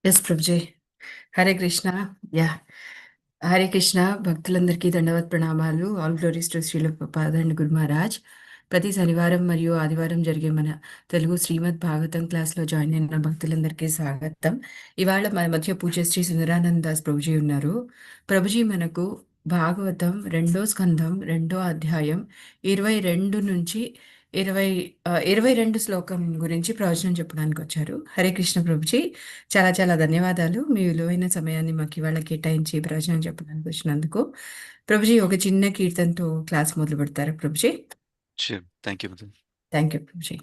Yes Prabhuji. Hare Krishna. Yeah! Hare Krishna. భక్తులందరికీ దండవత్ ప్రణామాలు. All glories to Srila Prabhupada and Guru Maharaj. ప్రతి శనివారం మరియు ఆదివారం జరిగే మన తెలుగు శ్రీమద్ భాగవతం క్లాస్‌లో జాయిన్ అయిన భక్తులందరికీ స్వాగతం. ఇవాళ మన మధ్య పూజ్య శ్రీ సుందరానంద దాస్ ప్రభుజీ ఉన్నారు. ప్రభుజీ మనకు భాగవతం రెండో స్కంధం రెండో అధ్యాయం 22 నుంచి 22 శ్లోకం గురించి ప్రవచనం చెప్పడానికి వచ్చారు. హరే కృష్ణ ప్రభుజీ. చాలా చాలా ధన్యవాదాలు. మీ విలువైన సమయాన్ని మాకు ఇవాళ కేటాయించి ప్రవచనం చెప్పడానికి వచ్చినందుకు. ప్రభుజీ ఒక చిన్న కీర్తనతో క్లాస్ మొదలు పెడతారా Prabhuji? Sure. Thank you, Madam. Thank you Prabhuji.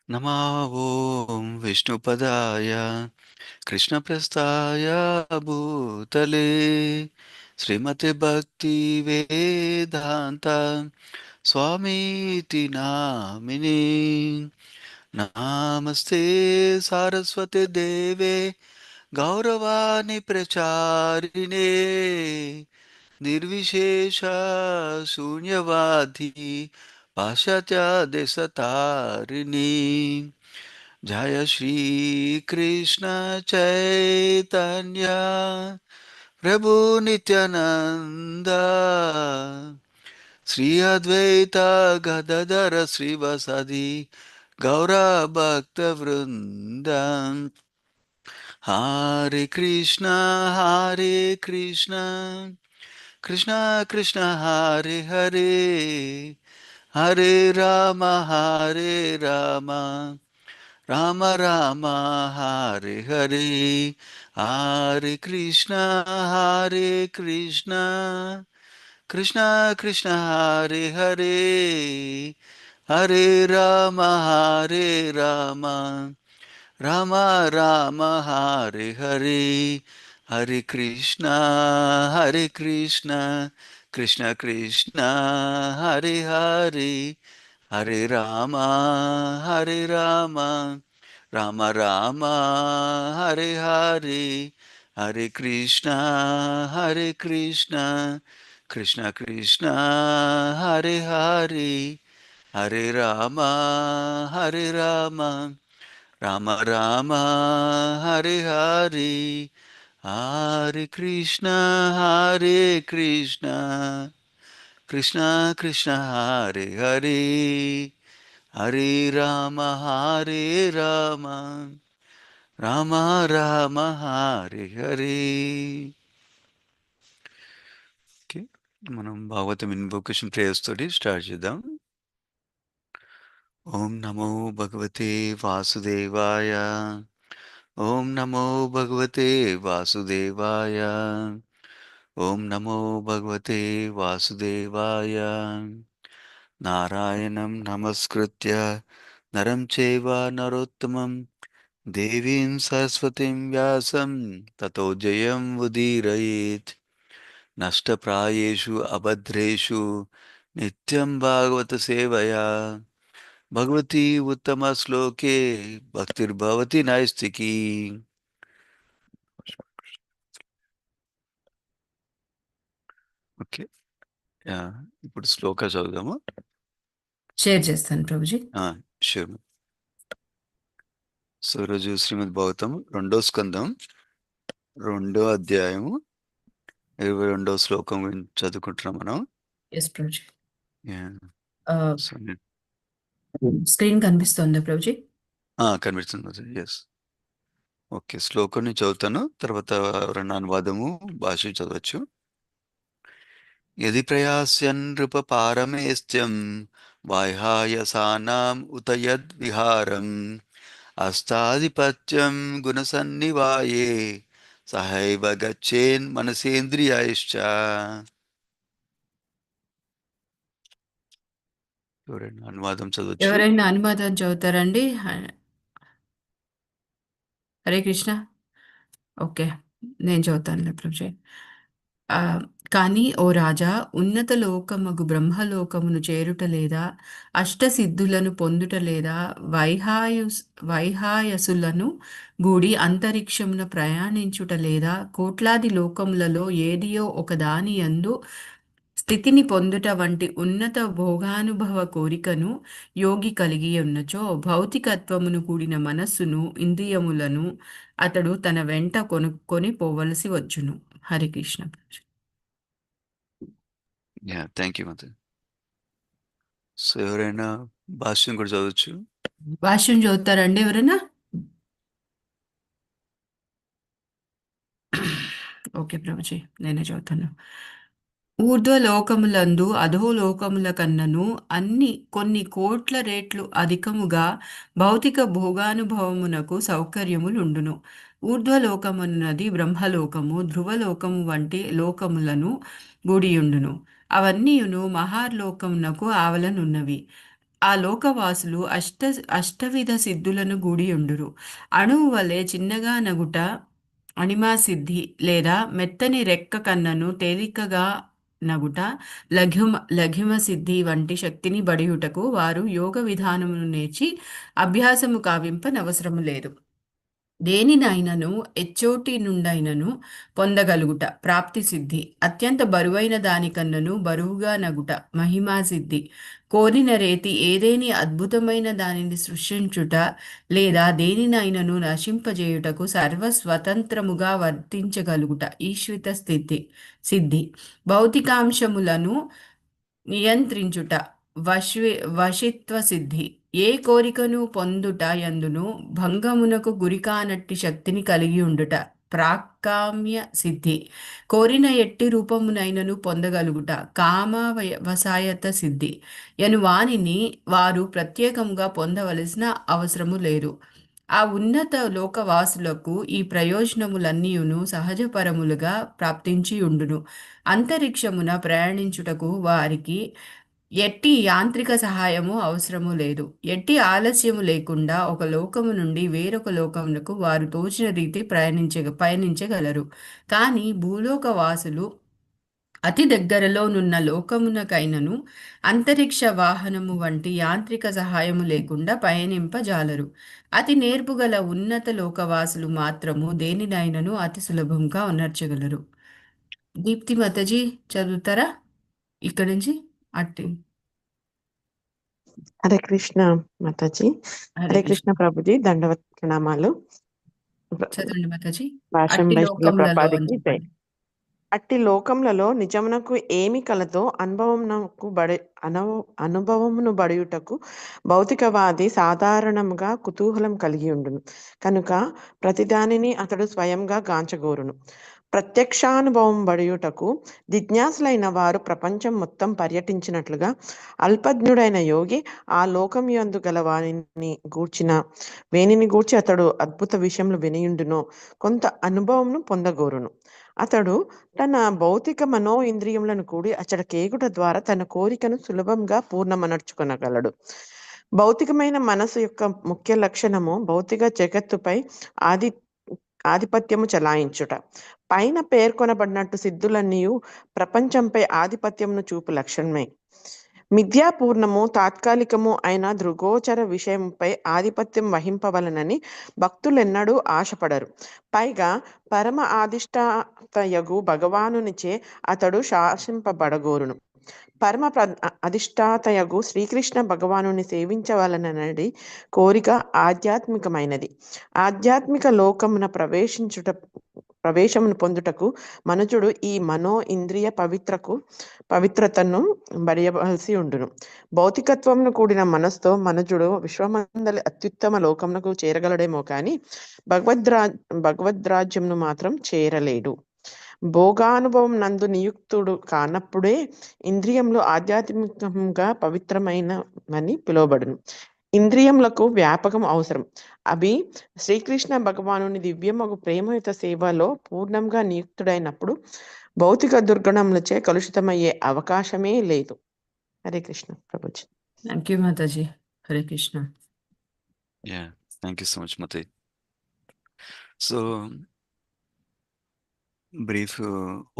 Nama Om Vishnupadaya Krishnaprasthaya Bhutale Srimati Bhakti Vedanta Swamiti Namini Namaste Saraswati Deve Gauravani Pracharine Nirvishesha Shunyavadi Pashatya Desatarini Jaya Shri Krishna Chaitanya Prabhu Nityananda Sri Advaita Gadadara Srivasadi Gaura Bhakta Vrindam Hare Krishna Krishna Krishna Hare Hare Hare Rama Rama Rama Hare Hare Hare Krishna Krishna Krishna Hare Hare Hare Rama Rama Rama Hare Hare Hare Krishna Krishna Krishna Hare Hare Hare Rama Rama Rama Hare Hare Hare Krishna Krishna Krishna Hare Hare Hare Rama Rama Rama Hare Hare Hare Krishna Krishna Krishna Hare Hare Hare Rama Rama Rama Hare Hare. Okay, మనం Bhagavatam invocation prayers తోటి start చేద్దాం. ఓం నమో భగవతే వాసుదేవాయ ఓం నమో భగవతే వాసుదేవాయ ఓం నమో భగవతే వాసుదేవాయ నారాయణం నమస్కృత్య నరం చైవ నరోత్తమం దేవీం సరస్వతిం వ్యాసం తతో జయం ఉదీరయేత్ నష్టప్రాయేషు అభద్రేషు నిత్యం భాగవత సేవయా భగవతి ఉత్తమ శ్లోకే భక్తిర్భవతి నైష్టికీ. ఓకే, ఇప్పుడు శ్లోక చదువుదాము. షేర్ చేస్తాను ప్రభుజీ. షూర్. సో ఈరోజు శ్రీమద్ భాగవతం రెండో స్కందం రెండో అధ్యాయము 22వ శ్లోకం గురించి చదువుకుంటున్నాం మనం. Yes Prabhuji. Yeah. So, screen కనిపిస్తుందా ప్రభుజీ? కనిపిస్తుంది. ఎస్. ఓకే, శ్లోకం నుంచి చదువుతాను, తర్వాత ఎవరన్నా అనువాదము భాష చదవచ్చు. యది ప్రయాస్యన్ నృప పారమేస్త్యం వాహ్యాయసానాం ఉత యద్ విహారం అష్టాధిపత్యం గుణసన్నివాయే సహైవ గచ్చేన్ మనసేంద్రియాశ్చ. ఎవరైనా అనువాదం చదవచ్చు? ఎవరైనా అనువాదం చదువుతారండి? హరే కృష్ణ. ఓకే, నేను చదువుతానులే ప్రభుజీ. కానీ ఓ రాజా, ఉన్నత లోకమగు బ్రహ్మలోకమును చేరుట లేదా, అష్టసిద్ధులను పొందుట లేదా, వైహాయసులను గూడి అంతరిక్షమున ప్రయాణించుట లేదా, కోట్లాది లోకములలో ఏదియో ఒక దాని యందు స్థితిని పొందుట వంటి ఉన్నత భోగానుభవ కోరికను యోగి కలిగి ఉన్నచో భౌతికత్వమును కూడిన మనస్సును ఇంద్రియములను అతడు తన వెంట కొనుక్కొని పోవలసి వచ్చును. Harikrishna. Yeah, thank you Mata. So ఎవరైనా భాష్యం కూడా చదవచ్చు. భాష్యం చదువుతారండి ఎవరైనా? ఓకే ప్రభుజీ, నేనే చదువుతాను. ఊర్ధ్వలోకములందు అధోలోకముల కన్నను కొన్ని కోట్ల రేట్లు అధికముగా భౌతిక భోగానుభవమునకు సౌకర్యములుండును. ఊర్ధ్వలోకమున్నది బ్రహ్మలోకము, ధ్రువలోకము వంటి లోకములను గూడియుండును. అవన్నీయును మహాలోకమునకు ఆవలనున్నవి. ఆ లోకవాసులు అష్టవిధ సిద్ధులను గూడియుండురు. అణువు వలె చిన్నగా నగుట అణిమా సిద్ధి, లేదా మెత్తని రెక్క కన్నను తేలికగా నగుట లఘిమ సిద్ధి వంటి శక్తిని బడియుటకు వారు యోగ విధానమును నేర్చి అభ్యాసము కావింపనవసరము లేదు. దేనినైనను ఎచ్చోటి నుండైనను పొందగలుగుట ప్రాప్తి సిద్ధి. అత్యంత బరువైన దానికన్నను బరువుగా నగుట మహిమా సిద్ధి. కోరిన రీతి ఏదేని అద్భుతమైన దానిని సృష్టించుట లేదా దేనినైనను నశింపజేయుటకు సర్వస్వతంత్రముగా వర్తించగలుగుట ఈశ్విత స్థితి సిద్ధి. భౌతికాంశములను నియంత్రించుట వశిత్వ సిద్ధి. ఏ కోరికను పొందుట యందును భంగమునకు గురికానట్టి శక్తిని కలిగి ఉండుట ప్రాకామ్య సిద్ధి. కోరిన ఎట్టి రూపమునైనను పొందగలుగుట కామ వసాయత సిద్ధి. వానిని వారు ప్రత్యేకముగా పొందవలసిన అవసరము లేదు. ఆ ఉన్నత లోకవాసులకు ఈ ప్రయోజనములన్నీయును సహజపరములుగా ప్రాప్తించి ఉండును. అంతరిక్షమున ప్రయాణించుటకు వారికి ఎట్టి యాంత్రిక సహాయము అవసరము లేదు. ఎట్టి ఆలస్యము లేకుండా ఒక లోకము నుండి వేరొక లోకమునకు వారు తోచిన రీతి పయనించగలరు. కానీ భూలోక వాసులు అతి దగ్గరలోనున్న లోకమునకైనను అంతరిక్ష వాహనము వంటి యాంత్రిక సహాయము లేకుండా పయనింపజాలరు. అతి నేర్పుగల ఉన్నత లోకవాసులు మాత్రము దేనినైనను అతి సులభంగా ఉనర్చగలరు. దీప్తి మాతాజీ చదువుతారా ఇక్కడి నుంచి? అట్టి హరే కృష్ణ మాతాజీ. హరే హరే కృష్ణ. కృష్ణ ప్రభుజీ, దండవత్ ప్రణామాలు. చదవండి మాతాజీ. భాష్యం అట్టి బై శ్రీల లోకములలో అని ప్రభుపాదికి జై. చెప్పండి. అట్టి లోకములలో నిజమునకు ఏమి కలదో అనుభవమును బడియుటకు భౌతికవాది సాధారణముగా కుతూహలం కలిగి ఉండును. కనుక ప్రతిదానిని అతడు స్వయంగా గాంచగోరును. ప్రత్యక్షానుభవం బడియుటకు జిజ్ఞాసులైన వారు ప్రపంచం మొత్తం పర్యటించినట్లుగా అల్పజ్ఞుడైన యోగి ఆ లోకం యందు గల వేనిని గూర్చి అతడు అద్భుత విషయములు వినియుండునో కొంత అనుభవమును పొందగోరును. అతడు తన భౌతిక మనో ఇంద్రియములను కూడి అచ్చట కేగుట ద్వారా తన కోరికను సులభంగా పూర్ణమనర్చుకొనగలడు. భౌతికమైన మనసు యొక్క ముఖ్య లక్షణము భౌతిక జగత్తుపై ఆధిపత్యము చలాయించుట. పైన పేర్కొనబడినట్టు సిద్ధులన్నీ ప్రపంచంపై ఆధిపత్యమును చూపు లక్షణమే. మిథ్యాపూర్ణము తాత్కాలికము అయిన దృగోచర విషయంపై ఆధిపత్యం వహింపవలనని భక్తులెన్నడూ ఆశపడరు. పైగా పరమ అధిష్టాతయగు భగవానునిచే అతడు శాసింపబడగోరును. పరమ అధిష్టాతయగు శ్రీకృష్ణ భగవానుని సేవించవలనని కోరిక ఆధ్యాత్మికమైనది. ఆధ్యాత్మిక లోకమున ప్రవేశమును పొందుటకు మనుజుడు ఈ మనో ఇంద్రియ పవిత్రతను బడియవలసి ఉండును. భౌతికత్వమును కూడిన మనస్తో మనుజుడు విశ్వమందలి అత్యుత్తమ లోకమునకు చేరగలడేమో కానీ భగవద్రాజ్యమును మాత్రం చేరలేడు. భోగానుభవం నందు నియుక్తుడు కానప్పుడే ఇంద్రియములు ఆధ్యాత్మికంగా పవిత్రమైనవని పిలువబడును. ఇంద్రియములకు వ్యాపకం అవసరం. అవి శ్రీకృష్ణ భగవానుని దివ్యమగు ప్రేమయుత సేవలో పూర్ణంగా నియుక్తుడైనప్పుడు భౌతిక దుర్గుణములచే కలుషితమయ్యే అవకాశమే లేదు. Hare Krishna Prabhuji. Thank you Mataji. Hare Krishna. Yeah, thank you so much Mataji. So brief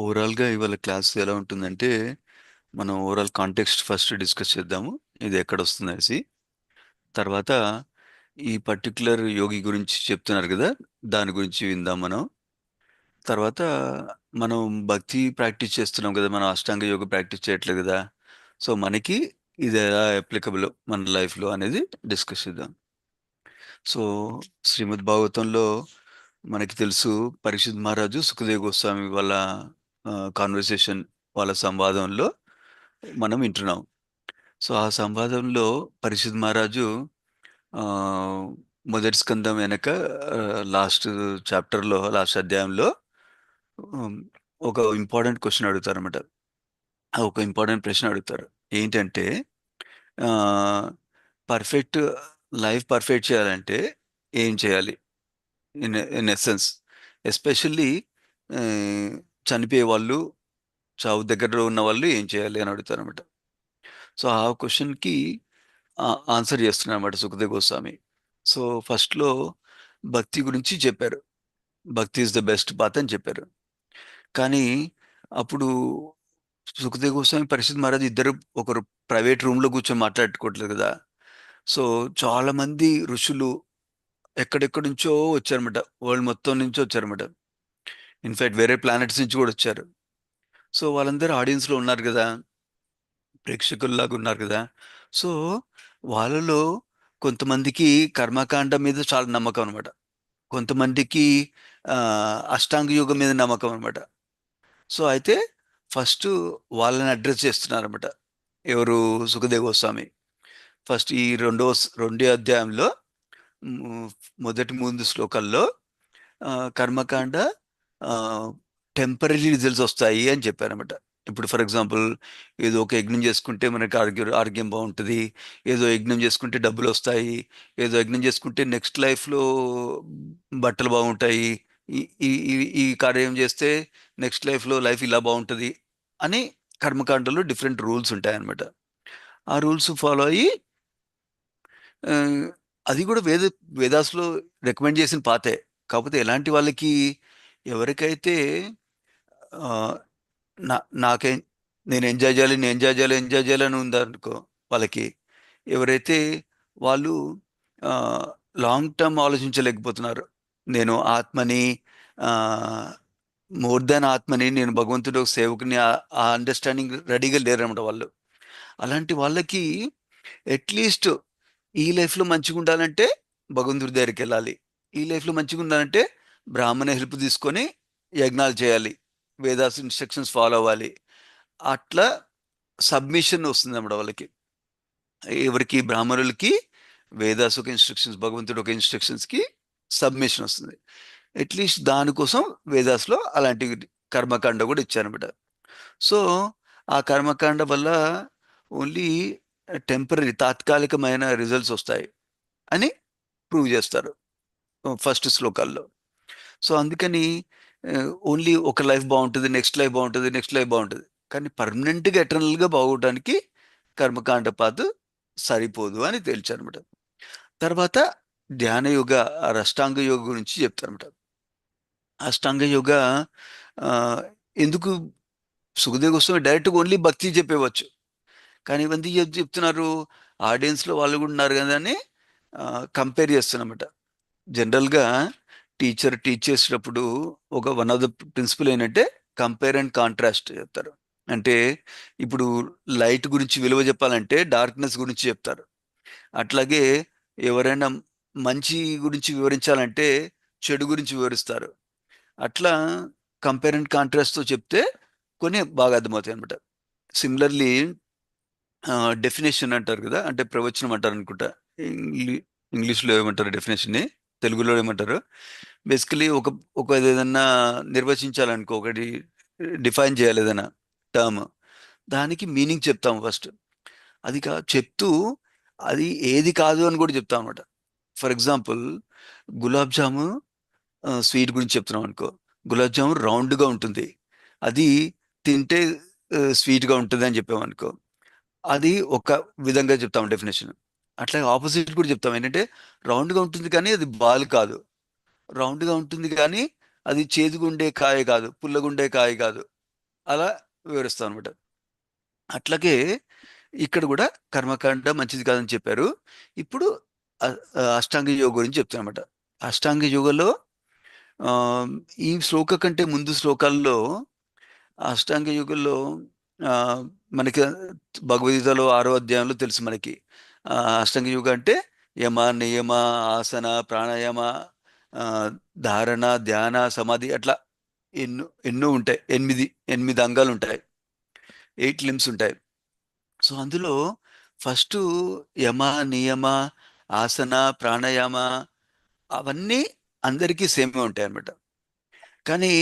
ఓవరాల్గా ఇవాళ క్లాస్ ఎలా ఉంటుందంటే, మనం ఓవరాల్ కాంటెక్స్ట్ ఫస్ట్ డిస్కస్ చేద్దాము, ఇది ఎక్కడ వస్తుంది అనేసి. తర్వాత ఈ పర్టికులర్ యోగి గురించి చెప్తున్నారు కదా, దాని గురించి విందాం మనం. తర్వాత మనం భక్తి ప్రాక్టీస్ చేస్తున్నాం కదా, మనం అష్టాంగ యోగ ప్రాక్టీస్ చేయట్లేదు కదా. సో మనకి ఇది ఎలా అప్లికబుల్ మన లైఫ్లో అనేది డిస్కస్ చేద్దాం. సో శ్రీమద్ భాగవతంలో మనకి తెలుసు, పరీక్షిత్ మహారాజు సుఖదేవ్ గోస్వామి వాళ్ళ కాన్వర్సేషన్, వాళ్ళ సంవాదంలో మనం వింటున్నాం. సో ఆ సంవాదంలో పరీక్షిత్ మహారాజు ఆ, మొదటి స్కందం వెనక లాస్ట్ చాప్టర్లో, లాస్ట్ అధ్యాయంలో ఉమ్, ఒక ఇంపార్టెంట్ క్వశ్చన్ అడుగుతారన్నమాట. ఒక ఇంపార్టెంట్ ప్రశ్న అడుగుతారు. ఏంటంటే పర్ఫెక్ట్ లైఫ్ పర్ఫెక్ట్ చేయాలంటే ఏం చేయాలి, ఇన్ ఎసెన్స్. ఎస్పెషల్లీ చనిపోయే వాళ్ళు, చావు దగ్గరలో ఉన్న వాళ్ళు ఏం చేయాలి అని అడుగుతారు అనమాట. సో ఆ క్వశ్చన్కి ఆన్సర్ చేస్తున్నారు అనమాట సుఖదేవ్ గోస్వామి. సో ఫస్ట్లో భక్తి గురించి చెప్పారు, భక్తి ఇస్ ద బెస్ట్ పాత్ అని చెప్పారు. కానీ అప్పుడు సుఖదేవ్ గోస్వామి, పరీక్షిత్ మహారాజ్ ఇద్దరు ఒకరు ప్రైవేట్ రూమ్లో కూర్చొని మాట్లాడుకోవట్లేదు కదా. సో చాలా మంది ఋషులు ఎక్కడెక్కడి నుంచో వచ్చారన్నమాట, వరల్డ్ మొత్తం నుంచి వచ్చారన్నమాట. ఇన్ఫాక్ట్ వేరే ప్లానెట్స్ నుంచి కూడా వచ్చారు. సో వాళ్ళందరూ ఆడియన్స్లో ఉన్నారు కదా, ప్రేక్షకుల్లాగా ఉన్నారు కదా. సో వాళ్ళలో కొంతమందికి కర్మకాండ మీద చాలా నమ్మకం అనమాట, కొంతమందికి ఆ, అష్టాంగ యోగం మీద నమ్మకం అనమాట. సో అయితే ఫస్ట్ వాళ్ళని అడ్రస్ చేస్తున్నారన్నమాట ఎవరు, సుఖదేవ్ గోస్వామి. ఫస్ట్ ఈ రెండో అధ్యాయంలో మ్, మొదటి 3 శ్లోకాల్లో కర్మకాండ టెంపరీ రిజల్ట్స్ వస్తాయి అని చెప్పారన్నమాట. ఇప్పుడు ఫర్ ఎగ్జాంపుల్, ఏదో ఒక యజ్ఞం చేసుకుంటే మనకి ఆరోగ్యం బాగుంటుంది, ఏదో యజ్ఞం చేసుకుంటే డబ్బులు వస్తాయి, ఏదో యజ్ఞం చేసుకుంటే నెక్స్ట్ లైఫ్లో బట్టలు బాగుంటాయి, ఈ ఈ ఈ ఈ కార్యం చేస్తే నెక్స్ట్ లైఫ్లో లైఫ్ ఇలా బాగుంటుంది అని కర్మకాండలో డిఫరెంట్ రూల్స్ ఉంటాయన్నమాట. ఆ రూల్స్ ఫాలో అయ్యి ఆ, అది కూడా వేదాస్లో రికమెండ్ చేసిన పాతే. కాకపోతే ఎలాంటి వాళ్ళకి, ఎవరికైతే ఆ, నా నాకే నేను ఎంజాయ్ చేయాలి, నేను ఎంజాయ్ చేయాలి, ఎంజాయ్ చేయాలని ఉందనుకో వాళ్ళకి, ఎవరైతే వాళ్ళు లాంగ్ టర్మ్ ఆలోచించలేకపోతున్నారు, నేను ఆత్మని, మోర్ దాన్ ఆత్మని, నేను భగవంతుడు ఒక సేవకుని, ఆ అండర్స్టాండింగ్ రెడీగా లేరన్నమాట వాళ్ళు. అలాంటి వాళ్ళకి అట్లీస్ట్ ఈ లైఫ్లో మంచిగా ఉండాలంటే భగవంతుడి దగ్గరికి వెళ్ళాలి, ఈ లైఫ్లో మంచిగా ఉండాలంటే బ్రాహ్మణ హెల్ప్ తీసుకొని యజ్ఞాలు చేయాలి, వేదాస్ ఇన్స్ట్రక్షన్స్ ఫాలో అవ్వాలి. అట్లా సబ్మిషన్ వస్తుంది అన్నమాట వాళ్ళకి. ఎవరికి, బ్రాహ్మణులకి వేదాస్ ఒక ఇన్స్ట్రక్షన్స్, భగవంతుడు ఒక ఇన్స్ట్రక్షన్స్కి సబ్మిషన్ వస్తుంది. అట్లీస్ట్ దానికోసం వేదాస్లో అలాంటి కర్మకాండ కూడా ఇచ్చారన్నమాట. సో ఆ కర్మకాండ వల్ల ఓన్లీ టెంపరీ, తాత్కాలికమైన రిజల్ట్స్ వస్తాయి అని ప్రూవ్ చేస్తారు ఫస్ట్ శ్లోకాల్లో. సో అందుకని ఓన్లీ ఒక లైఫ్ బాగుంటుంది, నెక్స్ట్ లైఫ్ బాగుంటుంది, నెక్స్ట్ లైఫ్ బాగుంటుంది, కానీ పర్మనెంట్గా ఎటర్నల్గా బాగోవడానికి కర్మకాండ పాత్ సరిపోదు అని తేల్చారనమాట. తర్వాత ధ్యాన యోగ, అష్టాంగ యోగ గురించి చెప్తారనమాట. అష్టాంగ యోగ ఆ, ఎందుకు, సుఖదేవ్ గోస్వామి డైరెక్ట్గా ఓన్లీ భక్తి చెప్పేవచ్చు, కానీ ఇవన్నీ చెప్తున్నారు, ఆడియన్స్లో వాళ్ళు కూడా ఉన్నారు కదా అని కంపేర్ చేస్తున్నమాట. జనరల్గా టీచర్ టీచ్ చేసేటప్పుడు ఒక వన్ ఆఫ్ ద ప్రిన్సిపల్ ఏంటంటే కంపేర్ అండ్ కాంట్రాస్ట్ చెప్తారు. అంటే ఇప్పుడు లైట్ గురించి విలువ చెప్పాలంటే డార్క్నెస్ గురించి చెప్తారు. అట్లాగే ఎవరైనా మంచి గురించి వివరించాలంటే చెడు గురించి వివరిస్తారు. అట్లా కంపేర్ అండ్ కాంట్రాస్ట్తో చెప్తే కొన్ని బాగా అర్థమవుతాయి అనమాట. సిమిలర్లీ డెఫినేషన్ అంటారు కదా, అంటే ప్రవచనం అంటారు అనుకుంటా. ఇంగ్లీష్లో ఏమంటారు డెఫినేషన్ని, తెలుగులో ఏమంటారు? బేసికలీ ఒక ఒక ఏదైనా నిర్వచించాలనుకో, ఒకటి డిఫైన్ చేయాలి ఏదైనా టర్మ్, దానికి మీనింగ్ చెప్తాం ఫస్ట్. అది చెప్తూ అది ఏది కాదు అని కూడా చెప్తాం అనమాట. For example, gulab jamun sweet గురించి చెప్తున్నాం అనుకో, గులాబ్ జాము రౌండ్గా ఉంటుంది, అది తింటే స్వీట్గా ఉంటుంది అని చెప్పామనుకో, అది ఒక విధంగా చెప్తాం డెఫినేషన్. అట్లాగే ఆపోజిట్ కూడా చెప్తాం, ఏంటంటే రౌండ్గా ఉంటుంది కానీ అది బాల్ కాదు, రౌండ్గా ఉంటుంది కానీ అది చేదుగుండే కాయ కాదు, పుల్లగుండే కాయ కాదు, అలా వివరిస్తాం అనమాట. అట్లాగే ఇక్కడ కూడా కర్మకాండ మంచిది కాదని చెప్పారు. ఇప్పుడు అష్టాంగ యోగ గురించి చెప్తానమాట. అష్టాంగ యోగలో ఆ, ఈ శ్లోక కంటే ముందు శ్లోకాల్లో అష్టాంగ యోగంలో ఆ, మనకి భగవద్గీతలో 6వ అధ్యాయంలో తెలుసు మనకి. అష్టాంగ యోగ అంటే యమ, నియమ, ఆసన, ప్రాణాయామ, ఆ, ధారణ, ధ్యాన, సమాధి, అట్లా ఎన్నో ఎన్నో ఉంటాయి. ఎనిమిది ఎనిమిది అంగాలు ఉంటాయి, 8 లిమ్స్ ఉంటాయి. సో అందులో ఫస్ట్ యమ, నియమ, ఆసన, ప్రాణాయామ అవన్నీ అందరికీ సేమే ఉంటాయి అన్నమాట. కానీ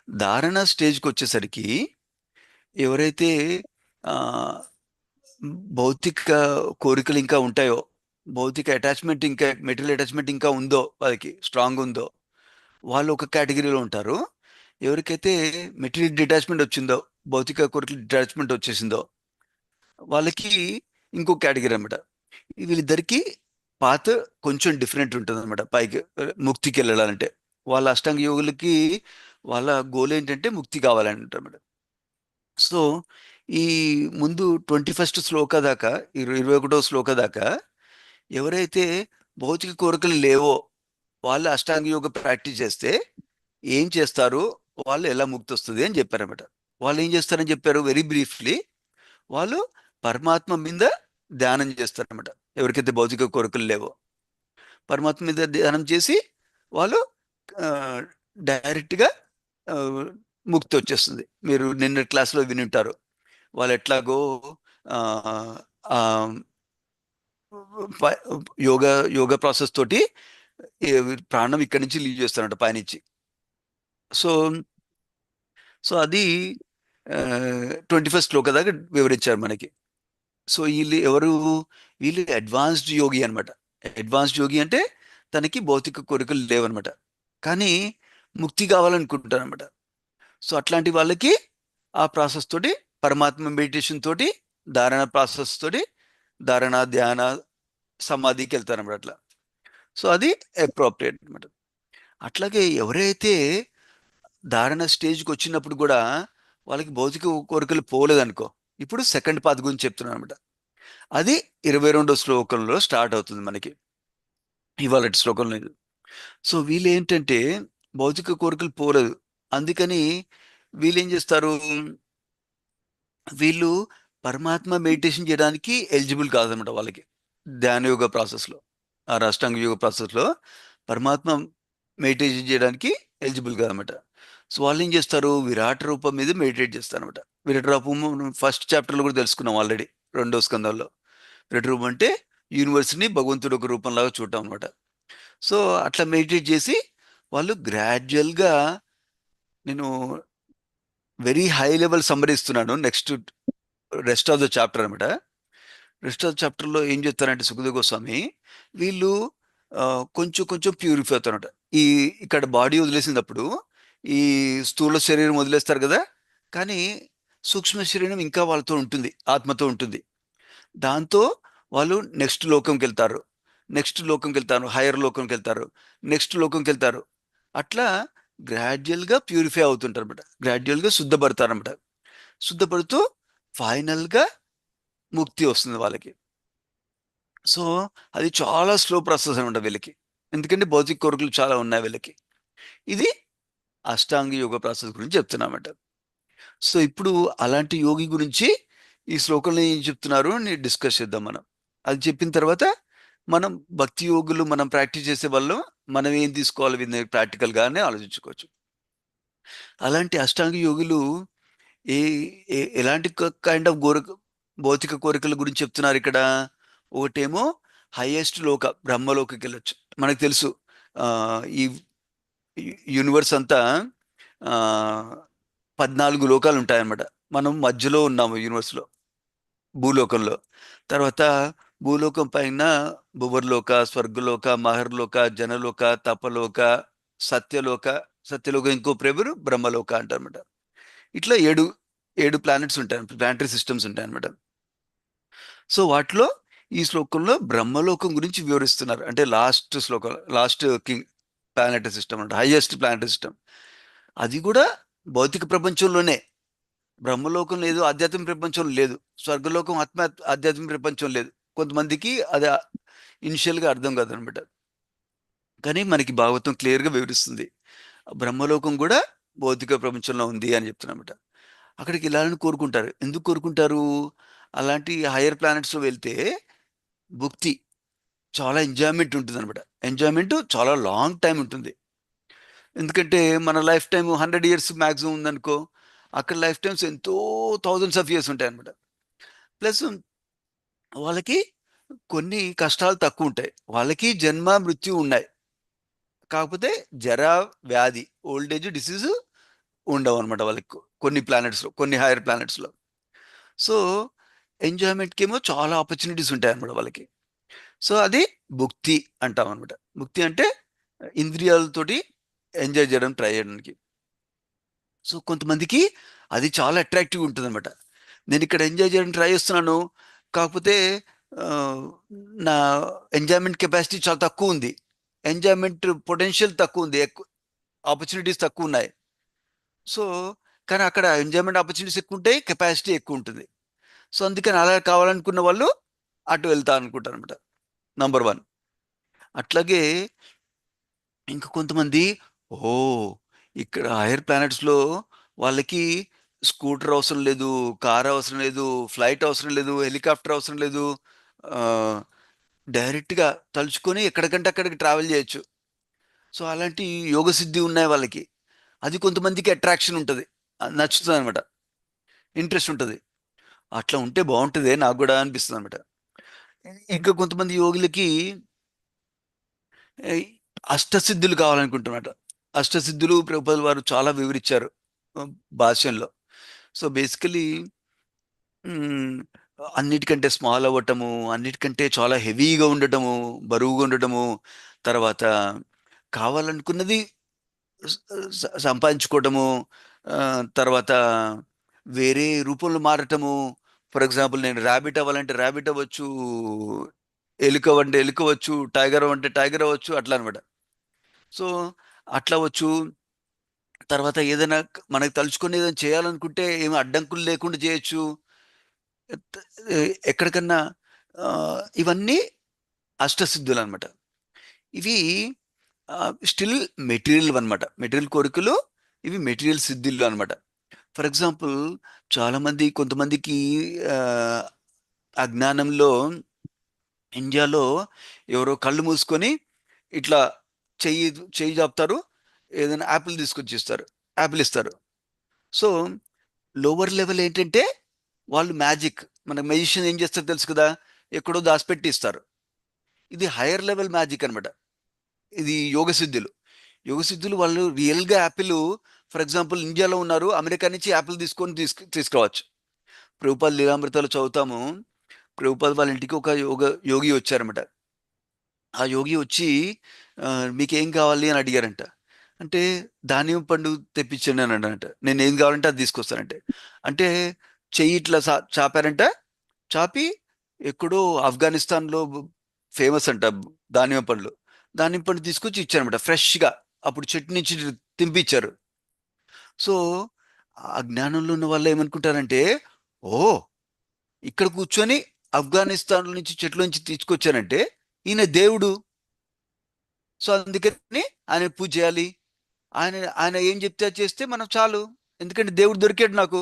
ధారణ స్టేజ్కి వచ్చేసరికి ఎవరైతే ఆ, భౌతిక కోరికలు ఇంకా ఉంటాయో, భౌతిక అటాచ్మెంట్ ఇంకా మెటీరియల్ అటాచ్మెంట్ ఇంకా ఉందో, వాళ్ళకి స్ట్రాంగ్ ఉందో, వాళ్ళు ఒక కేటగిరీలో ఉంటారు. ఎవరికైతే మెటీరియల్ డిటాచ్మెంట్ వచ్చిందో, భౌతిక కోరికలు డిటాచ్మెంట్ వచ్చేసిందో, వాళ్ళకి ఇంకో కేటగిరీ అనమాట. వీళ్ళిద్దరికి పాత కొంచెం డిఫరెంట్ ఉంటుంది అనమాట. పైకి ముక్తికి వెళ్ళాలంటే వాళ్ళ అష్టాంగ యోగులకి వాళ్ళ గోల్ ఏంటంటే ముక్తి కావాలని అంటారు. సో ఈ ముందు 21st శ్లోక దాకా, 21వ శ్లోక దాకా ఎవరైతే భౌతిక కోరికలు లేవో వాళ్ళు అష్టాంగ యోగ ప్రాక్టీస్ చేస్తే ఏం చేస్తారు, వాళ్ళు ఎలా ముక్తి వస్తుంది అని చెప్పారన్నమాట. వాళ్ళు ఏం చేస్తారని చెప్పారు వెరీ బ్రీఫ్లీ. వాళ్ళు పరమాత్మ మీద ధ్యానం చేస్తారన్నమాట. ఎవరికైతే భౌతిక కోరికలు లేవో పరమాత్మ మీద ధ్యానం చేసి వాళ్ళు డైరెక్ట్గా ముక్తి వచ్చేస్తుంది. మీరు నిన్న క్లాస్లో వినుంటారు, వాళ్ళు ఎట్లాగో ఆ, ఆ, ప- యోగా యోగా ప్రాసెస్ తోటి ఈ ప్రాణం ఇక్కడి నుంచి లీవ్ చేస్తారంట పైనుంచి. సో సో అది 21st శ్లోక దాకా వివరించారు మనకి. సో వీళ్ళు ఎవరు, వీళ్ళు అడ్వాన్స్డ్ యోగి అనమాట. అడ్వాన్స్డ్ యోగి అంటే తనకి భౌతిక కోరికలు లేవన్నమాట, కానీ ముక్తి కావాలనుకుంటారు అనమాట. సో అట్లాంటి వాళ్ళకి ఆ ప్రాసెస్ తోటి, పరమాత్మ మెడిటేషన్ తోటి, ధారణ ప్రాసెస్ తోటి, ధారణ, ధ్యాన, సమాధికి వెళ్తారు అనమాట అట్లా. సో అది అప్రోప్రియేట్ అనమాట. అట్లాగే ఎవరైతే ధారణ స్టేజ్కి వచ్చినప్పుడు కూడా వాళ్ళకి భౌతిక కోరికలు పోలేదనుకో, ఇప్పుడు సెకండ్ పాత్ గురించి చెప్తున్నాను అనమాట. అది 22వ శ్లోకంలో స్టార్ట్ అవుతుంది మనకి, ఇవాళ శ్లోకంలో ఇది. సో వీళ్ళు ఏంటంటే భౌతిక కోరికలు పోలేదు, అందుకని వీళ్ళు ఏం చేస్తారు, వీళ్ళు పరమాత్మ మెడిటేషన్ చేయడానికి ఎలిజిబుల్ కాదనమాట వాళ్ళకి. ధ్యాన యోగ ప్రాసెస్లో, ఆ అష్టాంగ యోగ ప్రాసెస్లో పరమాత్మ మెడిటేషన్ చేయడానికి ఎలిజిబుల్ కాదనమాట. సో వాళ్ళు ఏం చేస్తారు, విరాట రూపం మీద మెడిటేట్ చేస్తారు అనమాట. విరాట రూపం ఫస్ట్ చాప్టర్లో కూడా తెలుసుకున్నాం ఆల్రెడీ, 2వ స్కందంలో. విరాట రూపం అంటే యూనివర్స్ని భగవంతుడు ఒక రూపంలాగా చూడటం అనమాట. సో అట్లా మెడిటేట్ చేసి వాళ్ళు గ్రాడ్యువల్గా, నేను వెరీ హై లెవెల్ సమ్మరీ ఇస్తున్నాను, next rest of the chapter అనమాట. రెస్ట్ ఆఫ్ ద చాప్టర్లో ఏం చెప్తారంటే సుఖదేవ గోస్వామి, వీళ్ళు కొంచెం కొంచెం ప్యూరిఫై అవుతారన్నమాట. ఈ ఇక్కడ బాడీ వదిలేసినప్పుడు ఈ స్థూల శరీరం వదిలేస్తారు కదా, కానీ సూక్ష్మ శరీరం ఇంకా వాళ్ళతో ఉంటుంది, ఆత్మతో ఉంటుంది. దాంతో వాళ్ళు నెక్స్ట్ లోకంకి వెళ్తారు, నెక్స్ట్ లోకంకి వెళ్తారు, హైయర్ లోకంకి వెళ్తారు, నెక్స్ట్ లోకంకి వెళ్తారు. అట్లా గ్రాడ్యువల్గా ప్యూరిఫై అవుతుంటారు అనమాట, గ్రాడ్యువల్గా శుద్ధపడతారు అనమాట. శుద్ధపడుతూ ఫైనల్గా ముక్తి వస్తుంది వాళ్ళకి. సో అది చాలా స్లో ప్రాసెస్ అనమాట వీళ్ళకి, ఎందుకంటే భౌతిక కోరికలు చాలా ఉన్నాయి వీళ్ళకి. ఇది అష్టాంగ యోగ ప్రాసెస్ గురించి చెప్తున్నామట. సో ఇప్పుడు అలాంటి యోగి గురించి ఈ శ్లోకంలో ఏం చెప్తున్నారు అని డిస్కస్ చేద్దాం మనం. అది చెప్పిన తర్వాత మనం భక్తి యోగులు మనం ప్రాక్టీస్ చేసే వాళ్ళు మనం ఏం తీసుకోవాలి వీళ్ళని ప్రాక్టికల్గానే ఆలోచించుకోవచ్చు. అలాంటి అష్టాంగ యోగులు ఏ ఎలాంటి కైండ్ ఆఫ్ భౌతిక కోరికల గురించి చెప్తున్నారు ఇక్కడ. ఒకటేమో హైయెస్ట్ లోక బ్రహ్మలోకి వెళ్ళొచ్చు. మనకు తెలుసు ఆ, ఈ యూనివర్స్ అంతా ఆ, 14 లోకాలు ఉంటాయన్నమాట. మనం మధ్యలో ఉన్నాము యూనివర్స్లో, భూలోకంలో. తర్వాత భూలోకం పైన భువర్లోక, స్వర్గలోక, మహర్లోక, జనలోక, తపలోక, సత్యలోక. సత్యలోక ఇంకో పేరు బ్రహ్మలోక అంటారన్నమాట. ఇట్లా ఏడు ఏడు ప్లానెట్స్ ఉంటాయి, ప్లానటరీ సిస్టమ్స్ ఉంటాయి అనమాట. సో వాటిలో ఈ శ్లోకంలో బ్రహ్మలోకం గురించి వివరిస్తున్నారు. అంటే లాస్ట్ శ్లోకం, లాస్ట్ కింగ్ ప్లానటరీ సిస్టమ్ అంటే హైయెస్ట్ ప్లానటరీ సిస్టమ్. అది కూడా భౌతిక ప్రపంచంలోనే. బ్రహ్మలోకం లేదు, ఆధ్యాత్మిక ప్రపంచం లేదు, స్వర్గలోకం ఆధ్యాత్మిక ప్రపంచం లేదు. కొంతమందికి అది ఇనిషియల్గా అర్థం కాదనమాట, కానీ మనకి భాగవతం క్లియర్గా వివరిస్తుంది. బ్రహ్మలోకం కూడా భౌతిక ప్రపంచంలో ఉంది అని చెప్తున్నమాట. అక్కడికి వెళ్ళాలని కోరుకుంటారు. ఎందుకు కోరుకుంటారు? అలాంటి హైయర్ ప్లానెట్స్‌లో వెళ్తే భుక్తి చాలా ఎంజాయ్‌మెంట్ ఉంటుందనమాట. ఎంజాయ్‌మెంట్ చాలా లాంగ్ టైమ్ ఉంటుంది. ఎందుకంటే మన లైఫ్ టైమ్ 100 ఇయర్స్ మాక్సిమం ఉందనుకో, అక్కడ లైఫ్ టైమ్స్ ఎంతో థౌసండ్స్ ఆఫ్ ఇయర్స్ ఉంటాయన్నమాట. ప్లస్ వాళ్ళకి కొన్ని కష్టాలు తక్కువుంటాయి. వాళ్ళకి జన్మ, మృత్యు ఉన్నాయి. కాకపోతే జరా, వ్యాధి, ఓల్డ్ ఏజ్, డిసీజ్ ఉండవనమాట వాళ్ళకి కొన్ని ప్లానెట్స్‌లో, కొన్ని హైయర్ ప్లానెట్స్‌లో. సో, ఎంజాయ్‌మెంట్‌కేమో చాలా ఆపర్చునిటీస్ ఉంటాయన్నమాట వాళ్ళకి. సో, అది భుక్తి అంటామనమాట. భుక్తి అంటే ఇంద్రియాలతోటి ఎంజాయ్ చేయడం ట్రై చేయడానికి. సో, కొంతమందికి అది చాలా అట్రాక్టివ్‌గా ఉంటదనమాట. నేనిక్కడ ఎంజాయ్ చేయడానికి ట్రై చేస్తున్నాను. కాకపోతే ఆహ్, నా ఎంజాయ్‌మెంట్ కెపాసిటీ చాలా తక్కువుంది. ఎంజాయ్‌మెంట్ పొటెన్షియల్ తక్కువుంది. ఆపర్చునిటీస్ తక్కువున్నాయి. సో, కానీ అక్కడ ఎంజాయ్‌మెంట్ ఆపర్చునిటీస్ ఎక్కువుంటాయి. కెపాసిటీ ఎక్కువుంటుంది. సో, అందుకని అలా కావాలనుకున్న వాళ్ళు అటు వెళ్తా అనుకుంటారనమాట. నంబర్ 1. అట్లాగే ఇంక కొంతమంది ఓహ్! ఇక్కడ హైర్ ప్లానెట్స్‌లో వాళ్ళకి స్కూటర్ అవసరం లేదు, కార్ అవసరం లేదు, ఫ్లైట్ అవసరం లేదు, హెలికాప్టర్ అవసరం లేదు. ఆహ్, డైరెక్ట్‌గా తలుచుకొని ఎక్కడికంటే అక్కడికి ట్రావెల్ చేయొచ్చు. సో, అలాంటి యోగ సిద్ధి ఉన్నాయి వాళ్ళకి. అది కొంతమందికి అట్రాక్షన్ ఉంటది. నచ్చుతదనమాట. ఇంట్రెస్ట్ ఉంటది. అట్లా ఉంటే బావుంటదే నాకు గూడా అనిపిస్తదనమాట. ఇంకా కొంతమంది యోగులకి ఏయ్ అష్టసిద్ధులు కావాలనుకుంటున్నారట. అష్టసిద్ధులు ప్రభుపాదుల వారు చాలా వివరిచ్చారు భాష్యంలో. సో, బేసికల్లీ హ్మ్. అన్నిటికంటే స్మాల్ అవ్వటము, అన్నిటికంటే చాలా హెవీగా ఉండటము, బరువుగా ఉండటము, తర్వాత కావాలనుకున్నది స్ సంపాదించుకోవటము, తర్వాత వేరే రూపంలో మారటము. ఫర్ ఎగ్జాంపుల్ నేను రాబిట్ అవ్వాలంటే రాబిట్ అవ్వచ్చు, ఎలుక అవ్వంటే ఎలుక అవ్వచ్చు, టైగర్ అవ్వంటే టైగర్ అవ్వచ్చు అట్లా అనమాట. సో, అట్లా అవ్వచ్చు. తర్వాత ఏదైనా మనకు తలుచుకొని ఏదైనా చేయాలనుకుంటే ఏమి అడ్డంకులు లేకుండా చేయొచ్చు. ఎత్ ఎక్కడికన్నా ఇవన్నీ అష్టసిద్ధులనమాట. ఇవి స్టిల్ మెటీరియల్‌వనమాట. మెటీరియల్ కోరికలు ఇవి మెటీరియల్ సిద్ధిలు అనమాట. ఫర్ ఎగ్జాంపుల్ చాలామంది కొంతమందికి ఆహ్, అజ్ఞానంలో ఇండియాలో ఎవరో కళ్ళు మూసుకొని ఇట్లా చెయ్యి చెయ్యి జాపుతారు. ఏదైనా యాపిల్ తీసుకొచ్చి ఇస్తారు. యాపిల్ ఇస్తారు. సో, లోవర్ లెవెల్ ఏంటంటే వాళ్ళు మ్యాజిక్. మన మెజిషియన్ ఏం చేస్తారో తెలుసు కదా! ఎక్కడో దాసిపెట్టి ఇస్తారు. ఇది హైయర్ లెవెల్ మ్యాజిక్ అనమాట. ఇది యోగ సిద్ధులు. యోగ సిద్ధులు వాళ్ళు రియల్‌గా యాపిలు ఫర్ ఎగ్జాంపుల్ ఇండియాలో ఉన్నారు. అమెరికా నుంచి యాపిల్ తీసుకొని తీసుకురావచ్చు. ప్రభుపాద లీలామృతాలు చదువుతాము. ప్రభుపాద వాళ్ళ ఇంటికి ఒక యోగి వచ్చారన్నమాట. ఆ యోగి వచ్చి "మీకేం కావాలి?" అని అడిగారంట. అంటే దానిమ్మ పండు తెప్పించండి అని అన్నాడంట. నేనేం కావాలంటే అది తీసుకొస్తానంటే. అంటే చెయ్యి ఇట్లా చాపారంట. చాపి ఎక్కడో ఆఫ్ఘనిస్తాన్‌లో ఫేమస్ అంట దానిమ్మ పండ్లు. దానిమ్మ పండు తీసుకొచ్చి ఇచ్చారన్నమాట ఫ్రెష్‌గా. అప్పుడు చెట్టు నుంచి తెంపిచ్చారు. సో, ఆ జ్ఞానంలో ఉన్న వాళ్ళు ఏమనుకుంటారంటే, ఓహ్! ఇక్కడ కూర్చొని ఆఫ్ఘనిస్తాన్‌లో నుంచి చెట్ల నుంచి తీసుకొచ్చారంటే ఈయన దేవుడు. సో, అందుకని ఆయనకి పూజ చేయాలి. ఆయన ఆయన ఏం చెప్తే అది చేస్తే మనం చాలు. ఎందుకంటే దేవుడు దొరికాడు నాకు.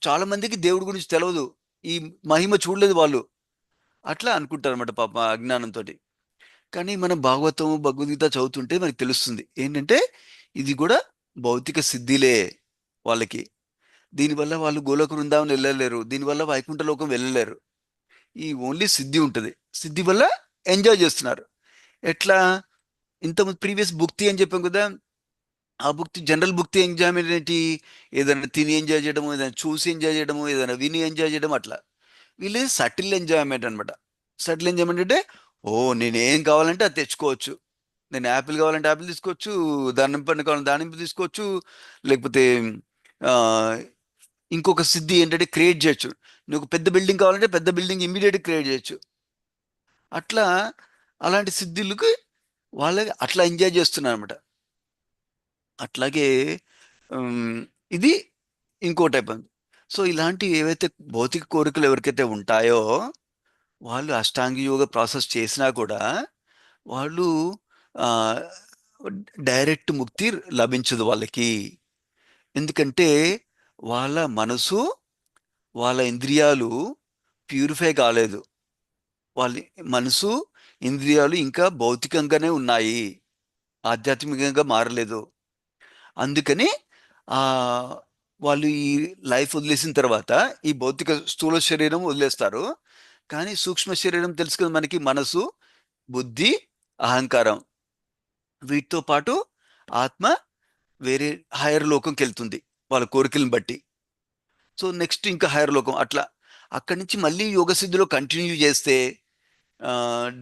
చాలా మందికి దేవుడి గురించి తెలవదు. ఈ మహిమ చూడలేదు వాళ్ళు. అట్లా అనుకుంటారన్నమాట పాపం ఆ అజ్ఞానంతోటి. కానీ మనం భాగవతం, భగవద్గీత చదువుతుంటే మనకు తెలుస్తుంది. ఏంటంటే ఇది కూడా భౌతిక సిద్ధిలే వాళ్ళకి. దీనివల్ల వాళ్ళు గోలోక బృందావనం వెళ్ళలేరు. దీనివల్ల వైకుంఠ లోకం వెళ్ళలేరు. ఈ ఓన్లీ సిద్ధి ఉంటది. సిద్ధి వల్ల ఎంజాయ్ చేస్తున్నారు. ఎట్లా? ఇంతకుముందు ప్రీవియస్ భుక్తి అని చెప్పాం కదా! ఆ భుక్తి జనరల్ భుక్తి ఎంజాయ్‌మెంట్ ఏంటి? ఏదైనా తిని ఎంజాయ్ చేయడము, ఏదైనా చూసి ఎంజాయ్ చేయడము, ఏదైనా విని ఎంజాయ్ చేయడం అట్లా. వీళ్ళది సటిల్ ఎంజాయ్‌మెంట్ అనమాట. సటిల్ ఎంజాయ్‌మెంట్ అంటే, ఓహ్! నేనేం కావాలంటే అది తెచ్చుకోవచ్చు. నేను యాపిల్ కావాలంటే యాపిల్ తీసుకోవచ్చు. దానిమ్మ పండు కావాలంటే దానిమ్మ తీసుకోవచ్చు. లేకపోతే ఆహ్, ఇంకొక సిద్ధి ఏంటంటే క్రియేట్ చేయొచ్చు. నీకు పెద్ద బిల్డింగ్ కావాలంటే పెద్ద బిల్డింగ్ ఇమ్మీడియేట్‌గా క్రియేట్ చేయొచ్చు. అట్లా అలాంటి సిద్ధిలకి వాళ్ళే అట్లా ఎంజాయ్ చేస్తున్నారనమాట. అట్లాగే హ్మ్. ఇది ఇంకో టైప్ అండి. సో, ఇలాంటివి ఏవైతే భౌతిక కోరికలు ఎవరికైతే ఉంటాయో, వాళ్ళు అష్టాంగ యోగ ప్రాసెస్ చేసినా కూడా వాళ్ళు ఆహ్, డైరెక్ట్ ముక్తి లభించదు వాళ్ళకి. ఎందుకంటే వాళ్ళ మనసు, వాళ్ళ ఇంద్రియాలు ప్యూరిఫై కాలేదు. వాళ్ళ మనసు, ఇంద్రియాలు ఇంకా భౌతికంగానే ఉన్నాయి, ఆధ్యాత్మికంగా మారలేదు. అందుకని ఆ వాళ్ళు ఈ లైఫ్ వదిలేసిన తర్వాత ఈ భౌతిక స్థూల శరీరం వదిలేస్తారు. కానీ సూక్ష్మ శరీరం తెలుసు కదా మనకి, మనసు, బుద్ధి, అహంకారం, వీటితో పాటు ఆత్మ వేరే హైయర్ లోకంకి వెళ్తుంది వాళ్ళ కోరికలను బట్టి. సో నెక్స్ట్ ఇంకా హైయర్ లోకం, అట్లా అక్కడి నుంచి మళ్ళీ యోగ సిద్ధిలో కంటిన్యూ చేస్తే,